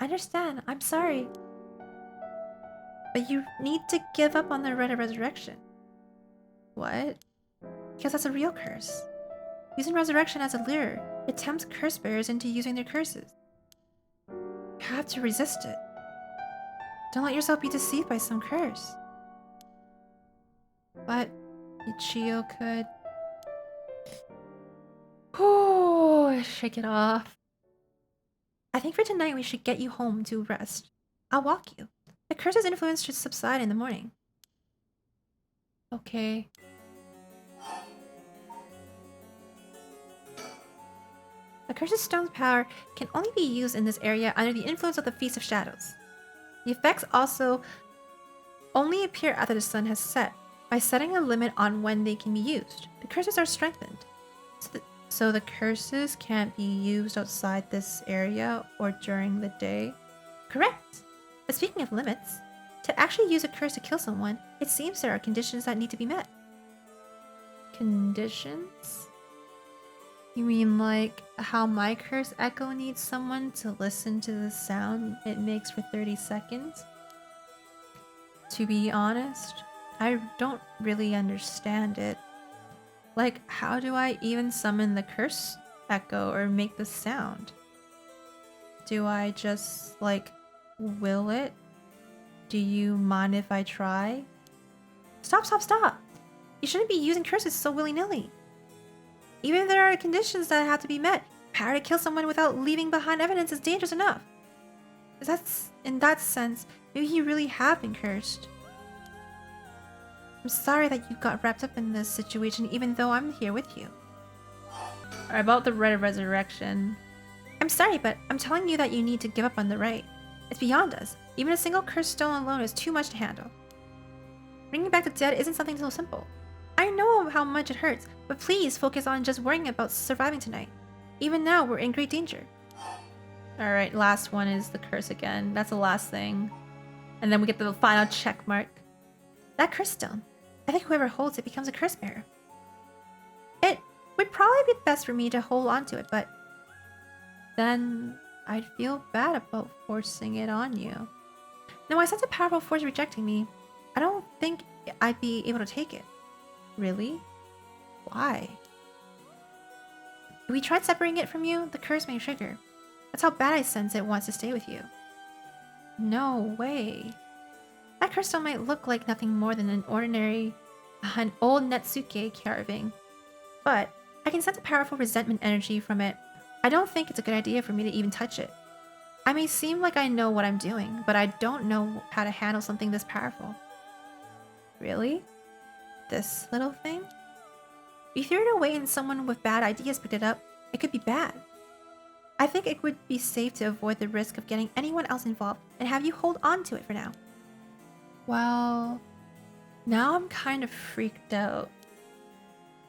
I understand, I'm sorry. But you need to give up on the Rite of Resurrection. What? Because that's a real curse. Using resurrection as a lure, it tempts curse bearers into using their curses. You have to resist it. Don't let yourself be deceived by some curse. But Michio could... Oh, shake it off. I think for tonight we should get you home to rest. I'll walk you. The curse's influence should subside in the morning. Okay. The curse's stone's power can only be used in this area under the influence of the Feast of Shadows. The effects also only appear after the sun has set. By setting a limit on when they can be used, the curses are strengthened. So the curses can't be used outside this area or during the day? Correct! But speaking of limits, to actually use a curse to kill someone, it seems there are conditions that need to be met. Conditions? You mean like how my curse echo needs someone to listen to the sound it makes for 30 seconds? To be honest, I don't really understand it. Like, how do I even summon the curse echo or make the sound? Do I just, like, will it? Do you mind if I try? Stop, stop, stop! You shouldn't be using curses so willy-nilly. Even if there are conditions that have to be met, power to kill someone without leaving behind evidence is dangerous enough. In that sense, maybe you really have been cursed. I'm sorry that you got wrapped up in this situation even though I'm here with you. About the Rite of Resurrection. I'm sorry, but I'm telling you that you need to give up on the rite. It's beyond us. Even a single cursed stone alone is too much to handle. Bringing back the dead isn't something so simple. I know how much it hurts, but please focus on just worrying about surviving tonight. Even now, we're in great danger. Alright, last one is the curse again. That's the last thing. And then we get the final check mark. That curse stone. I think whoever holds it becomes a curse bearer. It would probably be best for me to hold on to it, but then I'd feel bad about forcing it on you. Now, I sense a powerful force rejecting me. I don't think I'd be able to take it. Really? Why? If we tried separating it from you, the curse may trigger. That's how bad I sense it wants to stay with you. No way. That crystal might look like nothing more than an old Netsuke carving. But I can sense a powerful resentment energy from it. I don't think it's a good idea for me to even touch it. I may seem like I know what I'm doing, but I don't know how to handle something this powerful. Really? This little thing? If you threw it away and someone with bad ideas picked it up, it could be bad. I think it would be safe to avoid the risk of getting anyone else involved and have you hold on to it for now. Well, now I'm kind of freaked out.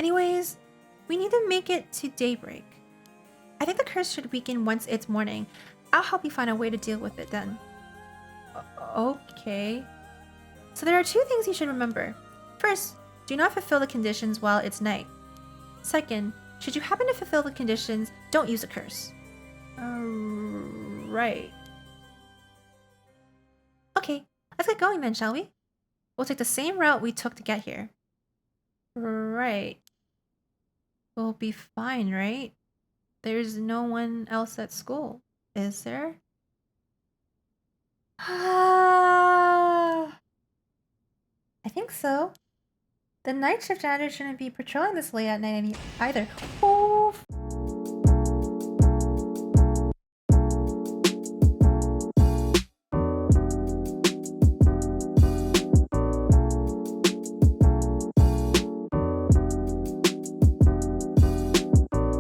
Anyways, we need to make it to daybreak. I think the curse should weaken once it's morning. I'll help you find a way to deal with it then. Okay. So there are 2 things you should remember. First, do not fulfill the conditions while it's night. Second, should you happen to fulfill the conditions, don't use a curse. Right. Okay, let's get going then, shall we? We'll take the same route we took to get here. Right. We'll be fine, right? There's no one else at school, is there? I think so. The night shift janitor shouldn't be patrolling this late at night either. Oh!